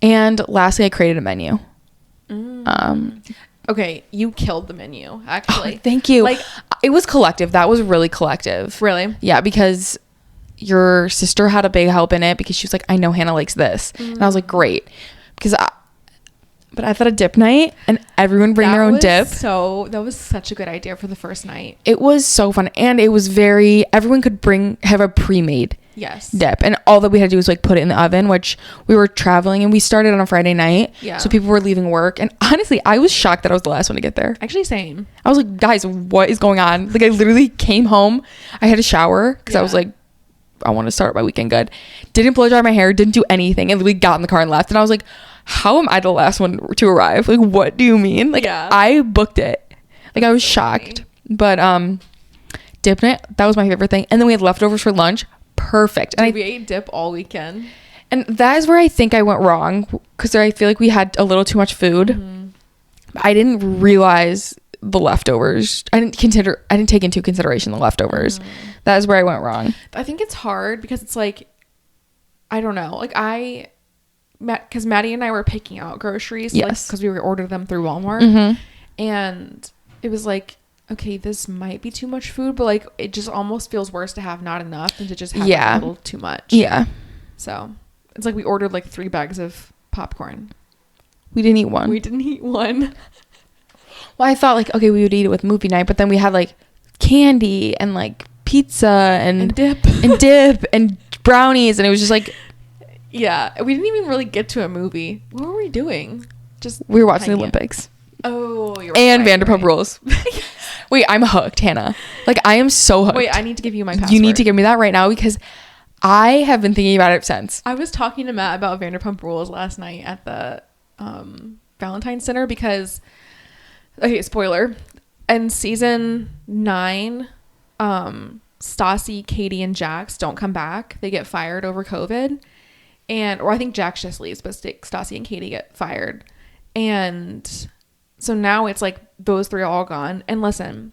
And lastly, I created a menu. Okay, you killed the menu, actually. Oh, thank you. Like, it was collective. That was really collective. Really? Yeah, because your sister had a big help in it, because she was like, I know Hannah likes this. And I was like, great. Because but I thought a dip night, and everyone bring their own dip. So that was such a good idea for the first night. It was so fun. And it was everyone could have a pre-made dip, and all that we had to do was like put it in the oven, which we were traveling and we started on a Friday night, so people were leaving work, and honestly I was shocked that I was the last one to get there. Actually, same. I was like, guys, what is going on? Like, I literally came home, I had a shower because I was like, I want to start my weekend good, didn't blow dry my hair, didn't do anything, and literally got in the car and left. And I was like, how am I the last one to arrive? Like, what do you mean? Like, I booked it. Like, I was shocked. But dip night, that was my favorite thing. And then we had leftovers for lunch. Perfect. And we ate dip all weekend, and that is where I think I went wrong, because I feel like we had a little too much food. I didn't realize the leftovers. I didn't take into consideration the leftovers. That is where I went wrong. I think it's hard because it's like, I don't know, like because Maddie and I were picking out groceries, because we ordered them through Walmart, and it was like, okay, this might be too much food, but like it just almost feels worse to have not enough than to just have a little too much. So it's like we ordered like 3 bags of popcorn. We didn't eat one. Well, I thought like, okay, we would eat it with movie night, but then we had like candy and like pizza and dip and brownies, and it was just like, we didn't even really get to a movie. What were we doing? We were watching the Olympics. Oh, you're and Vanderpump Rules. Wait, I'm hooked, Hannah. Like, I am so hooked. Wait, I need to give you my password. You need to give me that right now, because I have been thinking about it since. I was talking to Matt about Vanderpump Rules last night at the Valentine's dinner, because, okay, spoiler, in season 9, Stassi, Katie, and Jax don't come back. They get fired over COVID, or I think Jax just leaves, but Stassi and Katie get fired, and so now it's like those 3 are all gone. And listen,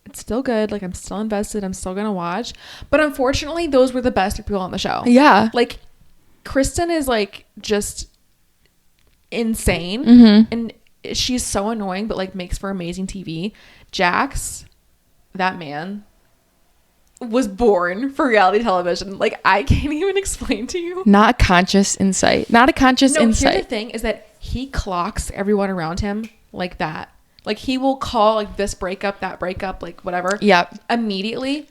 it's still good. Like, I'm still invested. I'm still gonna watch. But unfortunately, those were the best people on the show. Yeah. Like, Kristen is like just insane, and she's so annoying, but like makes for amazing TV. Jax, that man, was born for reality television. Like, I can't even explain to you. Not a conscious insight. Here's the thing is that he clocks everyone around him like that. Like, he will call like this breakup, that breakup, like whatever. Yep. Immediately.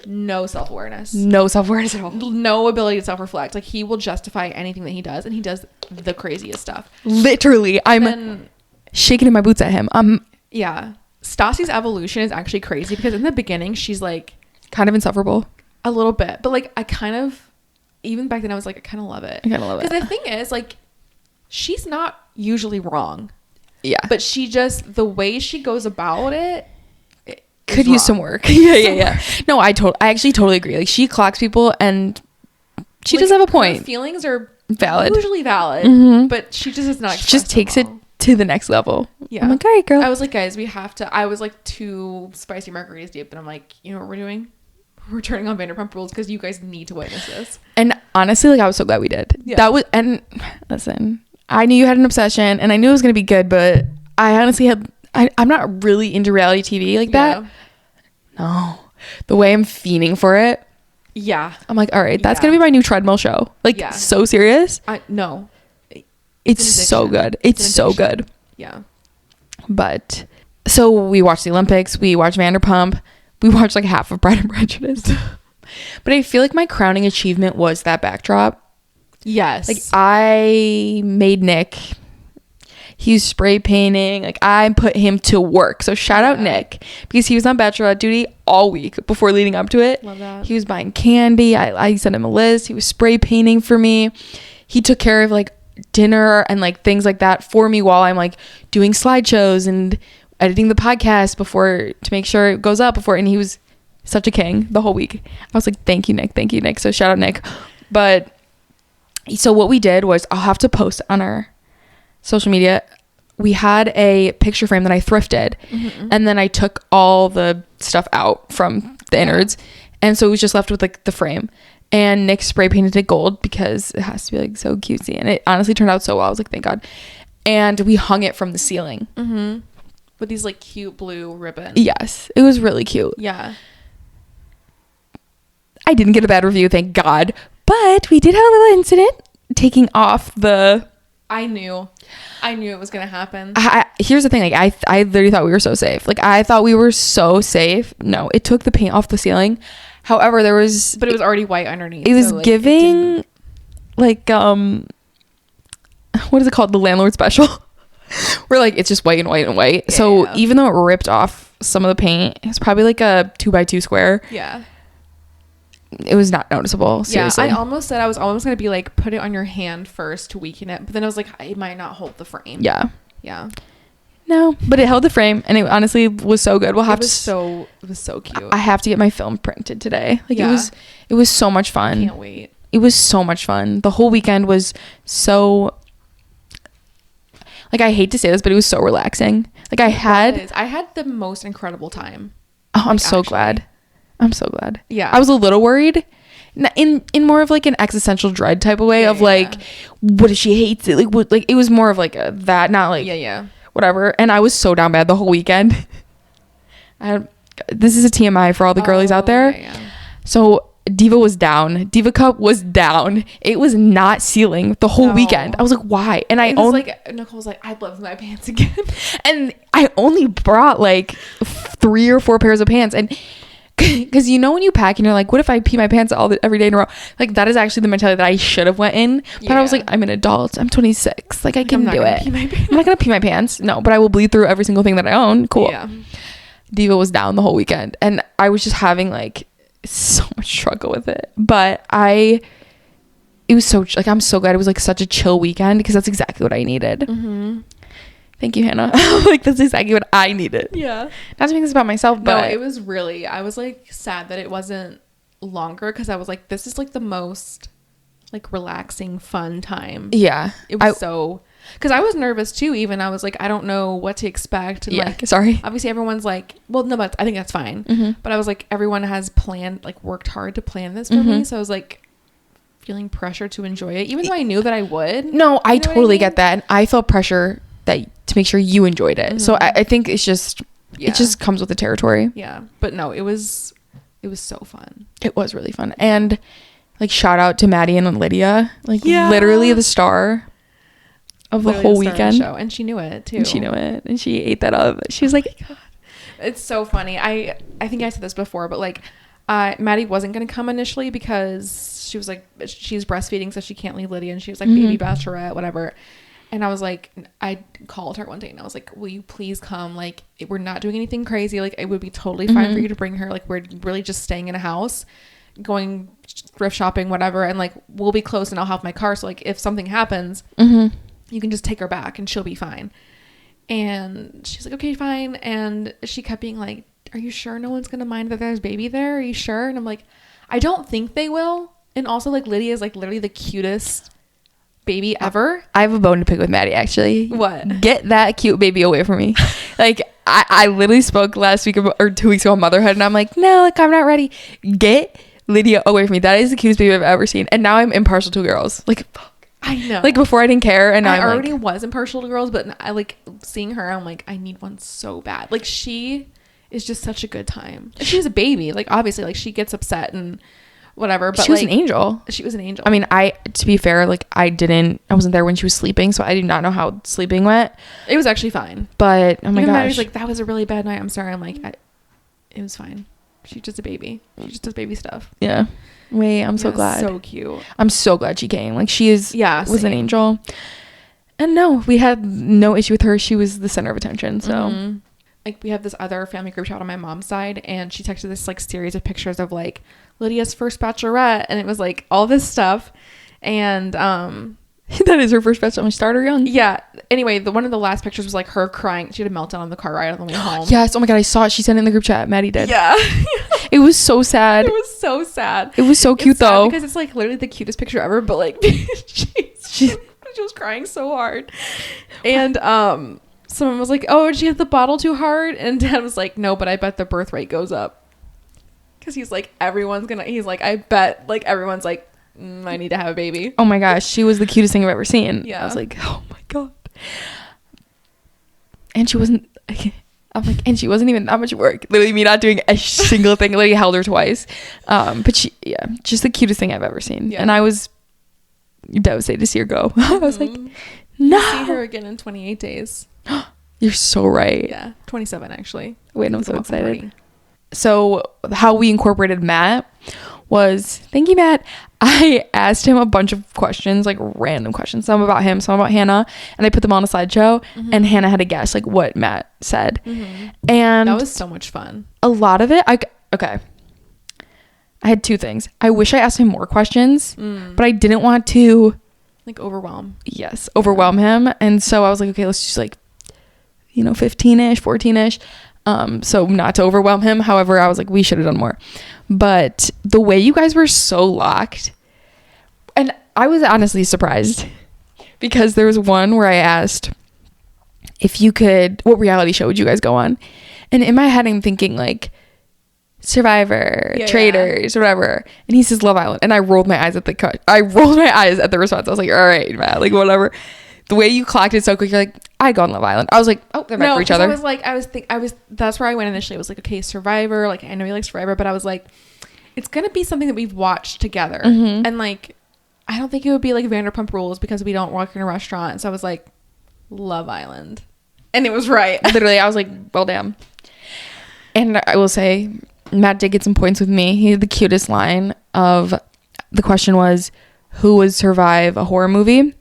No self-awareness. No self-awareness at all. No ability to self-reflect. Like, he will justify anything that he does, and he does the craziest stuff. Literally. I'm shaking in my boots at him. Yeah. Stassi's evolution is actually crazy, because in the beginning she's like kind of insufferable. A little bit. But like, I kind of, even back then I was like, I kind of love it. Because the thing is, like, she's not usually wrong. Yeah. But she just, the way she goes about it could use some work. Yeah. No, I actually totally agree. Like, she clocks people, and she does have a point. Her feelings are valid. Usually valid. But she just is not. She just takes it to the next level. Yeah. I'm like, all right, girl. I was like, guys, we have to. I was like 2 spicy margaritas deep, and I'm like, you know what we're doing? We're turning on Vanderpump Rules, because you guys need to witness this. And honestly, like, I was so glad we did. Yeah. That was, and listen, I knew you had an obsession, and I knew it was going to be good, but I honestly I'm not really into reality TV like that. No. The way I'm fiending for it, Yeah. I'm like, all right, that's Yeah. gonna be my new treadmill show. Like, Yeah. so serious. No. It's an so addiction. good. It's an so addiction. good. Yeah. But so we watched the Olympics. We watched Vanderpump. We watched like half of Pride and Prejudice. But I feel like my crowning achievement was that backdrop. Yes. Like, I made Nick. He was spray painting. Like, I put him to work. So shout out Nick, because he was on Bachelorette duty all week before leading up to it. Love that. He was buying candy. I sent him a list. He was spray painting for me. He took care of like dinner and like things like that for me while I'm like doing slideshows and editing the podcast before, to make sure it goes up before. And he was such a king the whole week. I was like, thank you, Nick. So shout out Nick. But so what we did was, I'll have to post on our social media. We had a picture frame that I thrifted, and then I took all the stuff out from the innards, and so it was just left with like the frame. And Nick spray painted it gold because it has to be like so cutesy, and it honestly turned out so well. I was like, thank God. And we hung it from the ceiling with these like cute blue ribbons. Yes, it was really cute. Yeah. I didn't get a bad review, thank God. But we did have a little incident taking off the... I knew it was gonna happen. Here's the thing, like I literally thought we were so safe. Like, I thought we were so safe. No, it took the paint off the ceiling. However, but it was already white underneath. It was so, like, giving like what is it called, the landlord special, where like it's just white and white and white. Yeah, so even though it ripped off some of the paint, it's probably like a 2x2 square. Yeah. It was not noticeable. Seriously. Yeah, I almost said I was almost gonna be like, put it on your hand first to weaken it, but then I was like, it might not hold the frame. Yeah. No, but it held the frame, and it honestly was so good. It was so cute. I have to get my film printed today. Like, it was so much fun. Can't wait. It was so much fun. The whole weekend was so, like, I hate to say this, but it was so relaxing. Like, I had the most incredible time. Oh, I'm so glad. I'm so glad. Yeah. I was a little worried in more of like an existential dread type of way of like, what if she hates it? Like, what, like, it was more of like that, not like, whatever. And I was so down bad the whole weekend. This is a TMI for all the girlies out there. So Diva was down. Diva Cup was down. It was not sealing the whole weekend. I was like, why? And Nicole's like, I'd love my pants again. And I only brought like 3 or 4 pairs of pants. And because when you pack and you're like, what if I pee my pants every day in a row? Like, that is actually the mentality that I should have went in. But I was like, I'm an adult. I'm 26. Like, I can do it. I'm not gonna pee my pants. No, but I will bleed through every single thing that I own. Cool. Yeah. Diva was down the whole weekend, and I was just having like so much struggle with it. But it was so, like, I'm so glad it was like such a chill weekend, because that's exactly what I needed. Thank you, Hannah. Like, that's exactly what I needed. Yeah. Not to make this about myself, but... No, it was really... I was, like, sad that it wasn't longer, because I was like, this is, like, the most, like, relaxing, fun time. Yeah. It was so... Because I was nervous, too, even. I was like, I don't know what to expect. And, like, sorry. Obviously, everyone's like... Well, no, but I think that's fine. But I was like, everyone has planned, like, worked hard to plan this for me. So I was, like, feeling pressure to enjoy it, even though I knew that I would. No, I totally get that. And I felt pressure to make sure you enjoyed it. So I think it's just it just comes with the territory. Yeah, but no, it was so fun. It was really fun. And like, shout out to Maddie and Lydia, like, literally the star of the whole weekend. Show. And she knew it too. And she ate that up. She was like, God. It's so funny. I think I said this before, but like, Maddie wasn't gonna come initially because she was like, she's breastfeeding, so she can't leave Lydia, and she was like, baby bachelorette, whatever. And I was like, I called her one day and I was like, will you please come? Like, we're not doing anything crazy. Like, it would be totally fine for you to bring her. Like, we're really just staying in a house, going thrift shopping, whatever. And like, we'll be close and I'll have my car. So like, if something happens, you can just take her back and she'll be fine. And she's like, okay, fine. And she kept being like, are you sure no one's going to mind that there's baby there? Are you sure? And I'm like, I don't think they will. And also, like, Lydia is like literally the cutest baby ever. I have a bone to pick with Maddie, actually. What? Get that cute baby away from me. Like, I literally spoke last week or 2 weeks ago on motherhood, and I'm like, no, like, I'm not ready. Get Lydia away from me. That is the cutest baby I've ever seen. And now I'm impartial to girls. Like, fuck. I know. Like, before I didn't care, and now I already was impartial to girls, but I like seeing her, I'm like, I need one so bad. Like, she is just such a good time. She's a baby. Like, obviously, like, she gets upset and whatever. But she was an angel. She was an angel. I mean, to be fair, like I wasn't there when she was sleeping, so I do not know how sleeping went. It was actually fine. But oh my Even gosh, Maddie's like, that was a really bad night. I'm sorry. I'm like, it was fine. She's just a baby. She just does baby stuff. Yeah. Wait, I'm so glad. So cute. I'm so glad she came. Like she was same. an angel. And no, we had no issue with her. She was the center of attention. So like we have this other family group chat on my mom's side, and she texted this like series of pictures of like Lydia's first bachelorette, and it was like all this stuff. And that is her first bachelorette. She started her young. Yeah. Anyway, one of the last pictures was like her crying. She had a meltdown on the car ride on the way home. Yes. Oh my god, I saw it. She sent it in the group chat. Maddie did. Yeah. It was so sad. It was so sad. It was so cute though, because it's like literally the cutest picture ever. But like she was crying so hard, and someone was like, "Oh, did she hit the bottle too hard?" And Dad was like, "No, but I bet the birth rate goes up." Because he's like, he's like, I bet like everyone's like, I need to have a baby. Oh my gosh, she was the cutest thing I've ever seen. Yeah. I was like, oh my god. And she wasn't. I'm like, and she wasn't even that much work. Literally, me not doing a single thing. Literally held her twice. But just the cutest thing I've ever seen. Yeah. And I was devastated to see her go. I was like, no. See her again in 28 days. You're so right. Yeah, 27 actually. Wait, I'm so excited. So how we incorporated Matt was, thank you, Matt. I asked him a bunch of questions, like random questions, some about him, some about Hannah, and I put them on a slideshow, and Hannah had to guess like what Matt said. And that was so much fun. A lot of it, I had two things. I wish I asked him more questions, but I didn't want to like overwhelm him. And so I was like, okay, let's just like, 15ish, 14ish. So not to overwhelm him. However, I was like, we should have done more. But the way you guys were so locked, and I was honestly surprised, because there was one where I asked if you could, what reality show would you guys go on? And in my head, I'm thinking like Survivor, Traitors, whatever. And he says Love Island. And I rolled my eyes at the response. I was like, all right, Matt, like whatever. The way you clocked it so quick, you're like, I go on Love Island. I was like, oh, they're back for each other. That's where I went initially. I was like, okay, Survivor. Like, I know you like Survivor, but I was like, it's going to be something that we've watched together. And like, I don't think it would be like Vanderpump Rules because we don't work in a restaurant. So I was like, Love Island. And it was right. Literally, I was like, well, damn. And I will say, Matt did get some points with me. He had the cutest line of, the question was, who would survive a horror movie?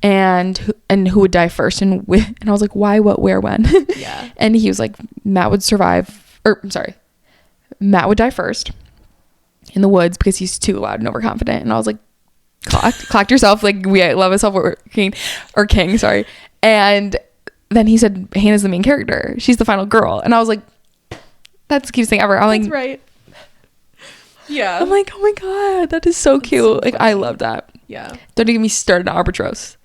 And who would die first, and I was like, why, what, where, when? Yeah. And he was like, Matt would die first in the woods because he's too loud and overconfident. And I was like, clocked yourself, like we love us king. Sorry. And then he said Hannah's the main character, she's the final girl, and I was like, that's the cutest thing ever. That's right. Yeah. I'm like, oh my god, that is so cute. So like, I love that. Yeah. Don't even get me started on albatross.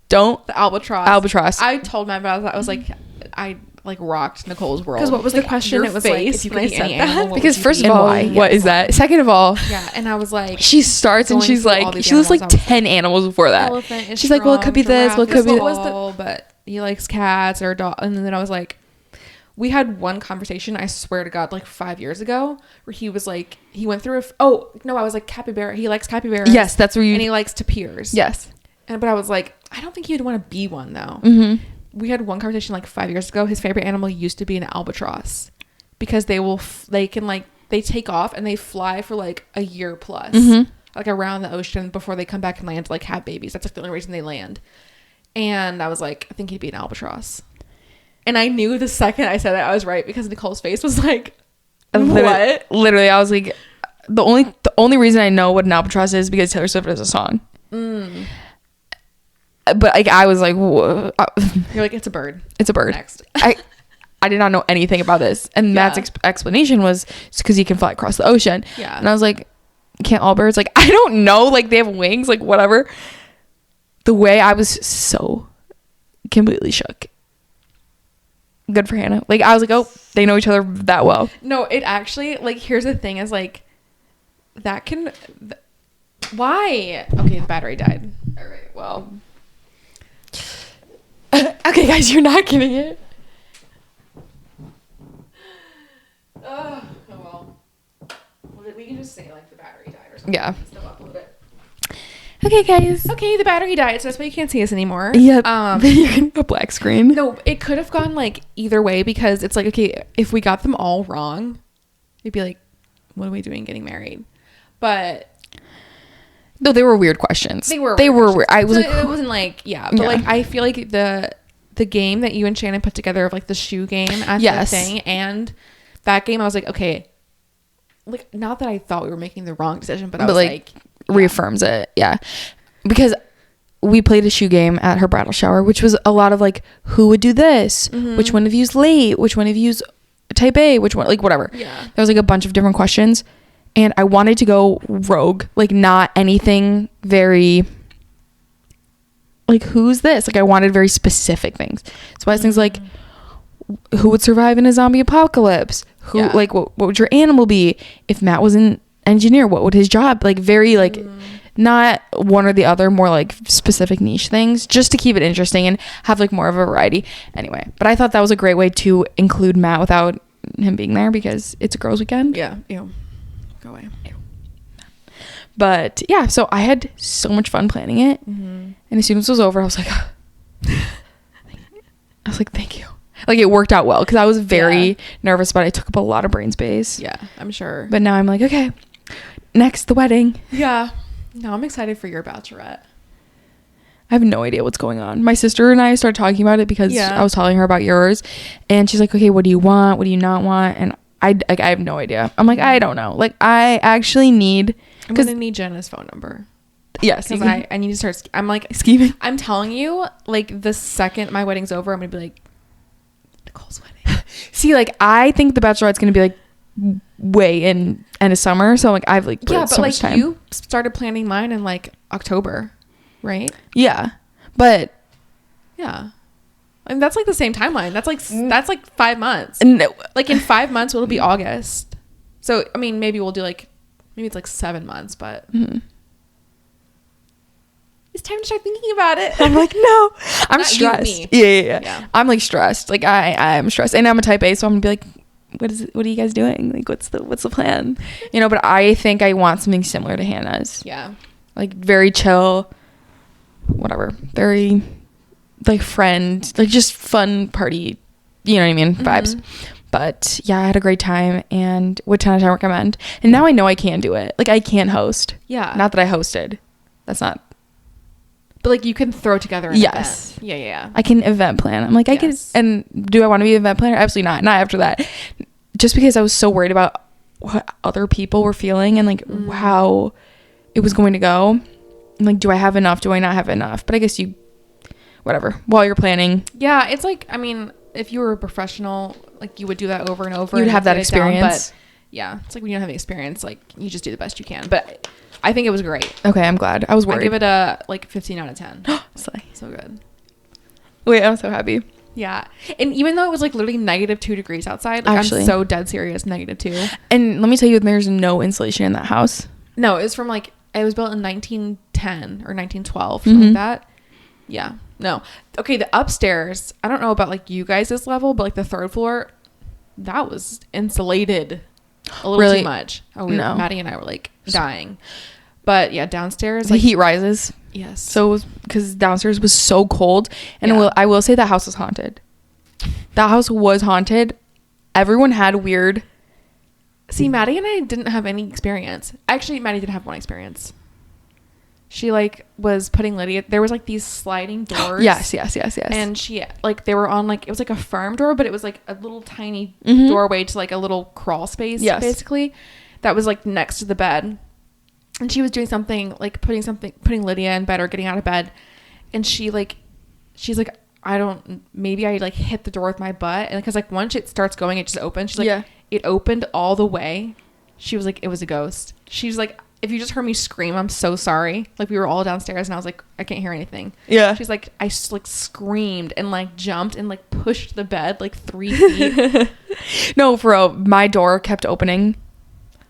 The albatross. I told Matt about that. I was like, I like rocked Nicole's world. Because what was the question? It was like, if you could be any animal, because first of all, what is that? Second of all, yeah. And I was like, she starts and she's like, she lists like 10 animals before that. She's like, well, it could be this. Well, it could be that. But he likes cats or dog. And then I was like, we had one conversation, I swear to God, like 5 years ago, where he was like, he went through I was like, capybara. He likes capybaras. Yes, that's where and he likes tapirs. Yes. But I was like, I don't think he would want to be one though. We had one conversation like 5 years ago. His favorite animal used to be an albatross, because they take off and they fly for like a year plus, like around the ocean before they come back and land to like have babies. That's like the only reason they land. And I was like, I think he'd be an albatross. And I knew the second I said it, I was right, because Nicole's face was like, what? Literally, I was like, the only reason I know what an albatross is because Taylor Swift has a song. But like, I was like, whoa. You're like, it's a bird. It's a bird. Next. I did not know anything about this. And Matt's explanation was because he can fly across the ocean. Yeah. And I was like, can't all birds? Like, I don't know. Like, they have wings, like whatever. The way I was so completely shook. Good for Hannah. Like, I was like, oh, they know each other that well. No, it actually, like, here's the thing is like, that can, why? Okay, the battery died. All right, well. Okay, guys, you're not getting it. Oh well. We can just say like the battery died or something. Yeah. Still upload it. Okay, guys. Okay, the battery died, so that's why you can't see us anymore. Yep. You're gonna a black screen. No, it could have gone like either way, because it's like, okay, if we got them all wrong, it'd be like, what are we doing getting married? But no, they were weird questions. They were weird. I was so like, it wasn't like, yeah, but like I feel like the game that you and Shannon put together of like the shoe game at the thing and that game, I was like, okay, like not that I thought we were making the wrong decision, but I was like reaffirms it. Yeah, because we played a shoe game at her bridal shower, which was a lot of like, who would do this, which one of you's late, which one of you's type A, which one, like whatever. Yeah, there was like a bunch of different questions, and I wanted to go rogue, like not anything very like, who's this, like I wanted very specific things. So I was things like, who would survive in a zombie apocalypse, who like what would your animal be, if Matt was an engineer, what would his job, like very like not one or the other, more like specific niche things, just to keep it interesting and have like more of a variety. Anyway, but I thought that was a great way to include Matt without him being there, because it's a girls' weekend. Yeah. Ew. Go away. Ew. But yeah, so I had so much fun planning it, and as soon as it was over, I was like thank you. Like it worked out well, because I was very nervous, but I took up a lot of brain space. Yeah, I'm sure. But now I'm like, okay, next the wedding. Yeah. No, I'm excited for your bachelorette. I have no idea what's going on. My sister and I started talking about it because I was telling her about yours, and she's like, okay, what do you want? What do you not want? And I have no idea. I'm like, I don't know. Like I actually need, I'm gonna need Jenna's phone number. Yes, because I need to start. I'm like scheming. I'm telling you, like the second my wedding's over, I'm gonna be like, Nicole's wedding. See, like I think the Bachelorette's gonna be like way in end of summer, so like I've like but so like much time. You started planning mine in like October, right? Yeah, but yeah, and that's like the same timeline. That's like 5 months. No, like in 5 months it'll be August. So I mean, maybe we'll do like, maybe it's like 7 months, but it's time to start thinking about it. I'm like, no, I'm Not stressed. You, me. Yeah. I'm like stressed. Like I'm stressed, and I'm a type A, so I'm gonna be like, what are you guys doing? Like, what's the plan? You know, but I think I want something similar to Hannah's. Yeah. Like very chill, whatever. Very like friend, like just fun party, you know what I mean? Vibes. But yeah, I had a great time and would 10 out of 10 recommend. And now I know I can do it. Like I can host. Yeah. Not that I hosted. That's not. But like you can throw together an event. Yeah. I can event plan. I'm like, I can. And do I want to be an event planner? Absolutely not. Not after that. Just because I was so worried about what other people were feeling and like how it was going to go. I'm like, do I have enough? Do I not have enough? But I guess whatever, while you're planning. Yeah, it's like, I mean, if you were a professional, like you would do that over and over. You'd have that experience. But yeah, it's like when you don't have the experience, like you just do the best you can. But I think it was great. Okay, I'm glad. I was worried. I give it a like 15 out of 10. Slay. So good. Wait, I'm so happy. Yeah. And even though it was like literally -2 degrees outside, like actually, I'm so dead serious, -2. And let me tell you, there's no insulation in that house. No, it was from like, it was built in 1910 or 1912, something like that. Yeah. No. Okay, the upstairs, I don't know about like you guys' level, but like the third floor, that was insulated a little too much. Oh, no. Maddie and I were like dying. But yeah, downstairs, the heat rises. Yes. So it was because downstairs was so cold. And I will say that house was haunted. That house was haunted. Everyone had weird. See, Maddie and I didn't have any experience. Actually, Maddie did have one experience. She like was putting Lydia, there was like these sliding doors. Yes. And she like, they were on like, it was like a firm door, but it was like a little tiny doorway to like a little crawl space, basically, that was like next to the bed. And she was doing something like putting Lydia in bed or getting out of bed. And she's like, maybe I like hit the door with my butt. And because like once it starts going, it just opens. She's like, it opened all the way. She was like, it was a ghost. She's like, if you just heard me scream, I'm so sorry. Like we were all downstairs and I was like, I can't hear anything. Yeah. She's like, I like screamed and like jumped and like pushed the bed like 3 feet. No, for real, my door kept opening.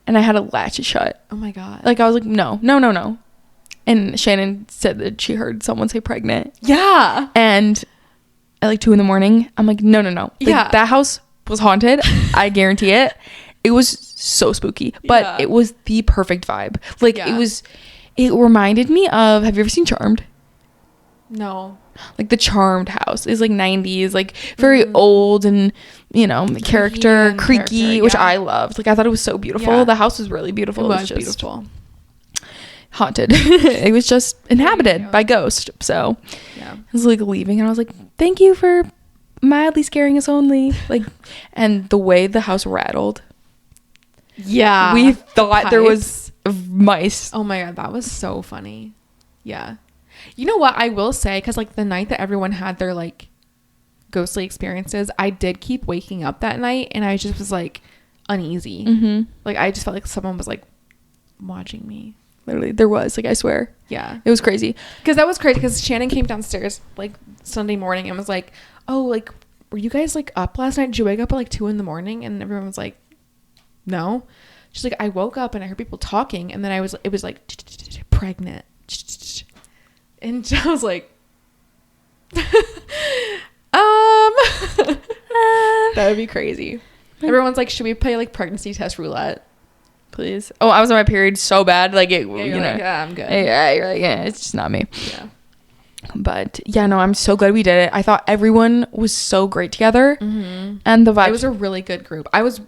And I had to latch it shut. Oh my God. Like I was like, no. And Shannon said that she heard someone say pregnant. Yeah. And at like 2 a.m, I'm like, no. Like, that house was haunted. I guarantee it. it was so spooky, but it was the perfect vibe. Like it reminded me of, have you ever seen Charmed? No. Like the Charmed house is like 90s, like very old, and you know, the character creaky, which I loved. Like I thought it was so beautiful. The house was really beautiful. It was just beautiful. Haunted. It was just inhabited by ghosts. So I was like leaving and I was like, thank you for mildly scaring us only. Like, and the way the house rattled, we thought there was mice. Oh my god, that was so funny. Yeah. You know what I will say, because like the night that everyone had their like ghostly experiences, I did keep waking up that night and I just was like uneasy. Like I just felt like someone was like watching me. Literally, there was, like, I swear. Yeah. It was crazy. Because that was crazy, because Shannon came downstairs, like, Sunday morning and was like, oh, like, were you guys, like, up last night? Did you wake up at, like, 2 a.m? And everyone was like, no. She's like, I woke up and I heard people talking, and then it was like, pregnant. And I was like, that would be crazy. Everyone's like, should we play, like, pregnancy test roulette? Please. Oh, I was on my period so bad. Like, it, yeah, you know. Like, yeah, I'm good. Yeah, you're like, yeah, it's just not me. Yeah. But, yeah, no, I'm so glad we did it. I thought everyone was so great together. And the vibe. It was a really good group. I was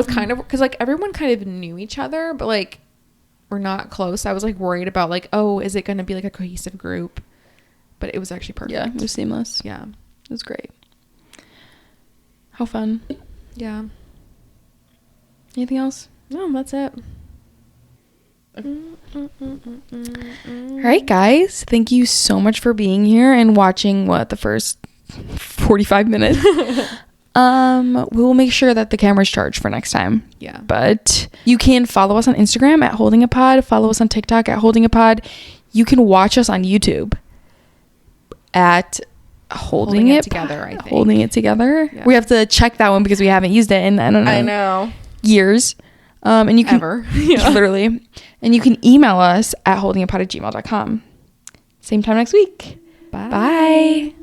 kind of, because, like, everyone kind of knew each other, but, like, we're not close. I was, like, worried about, like, oh, is it going to be, like, a cohesive group? But it was actually perfect. Yeah, it was seamless. Yeah. It was great. How fun. Yeah. Anything else? No, that's it. All right, guys. Thank you so much for being here and watching the first 45 minutes. We will make sure that the camera's charged for next time. Yeah. But you can follow us on Instagram at Holding a Pod. Follow us on TikTok at Holding a Pod. You can watch us on YouTube at Holding It Together, I think. Holding It Together. Yeah. We have to check that one because we haven't used it in, I don't know. I know. Years. And you can Ever. Yeah. literally. And you can email us at holdingapod@gmail.com. Same time next week. Bye. Bye.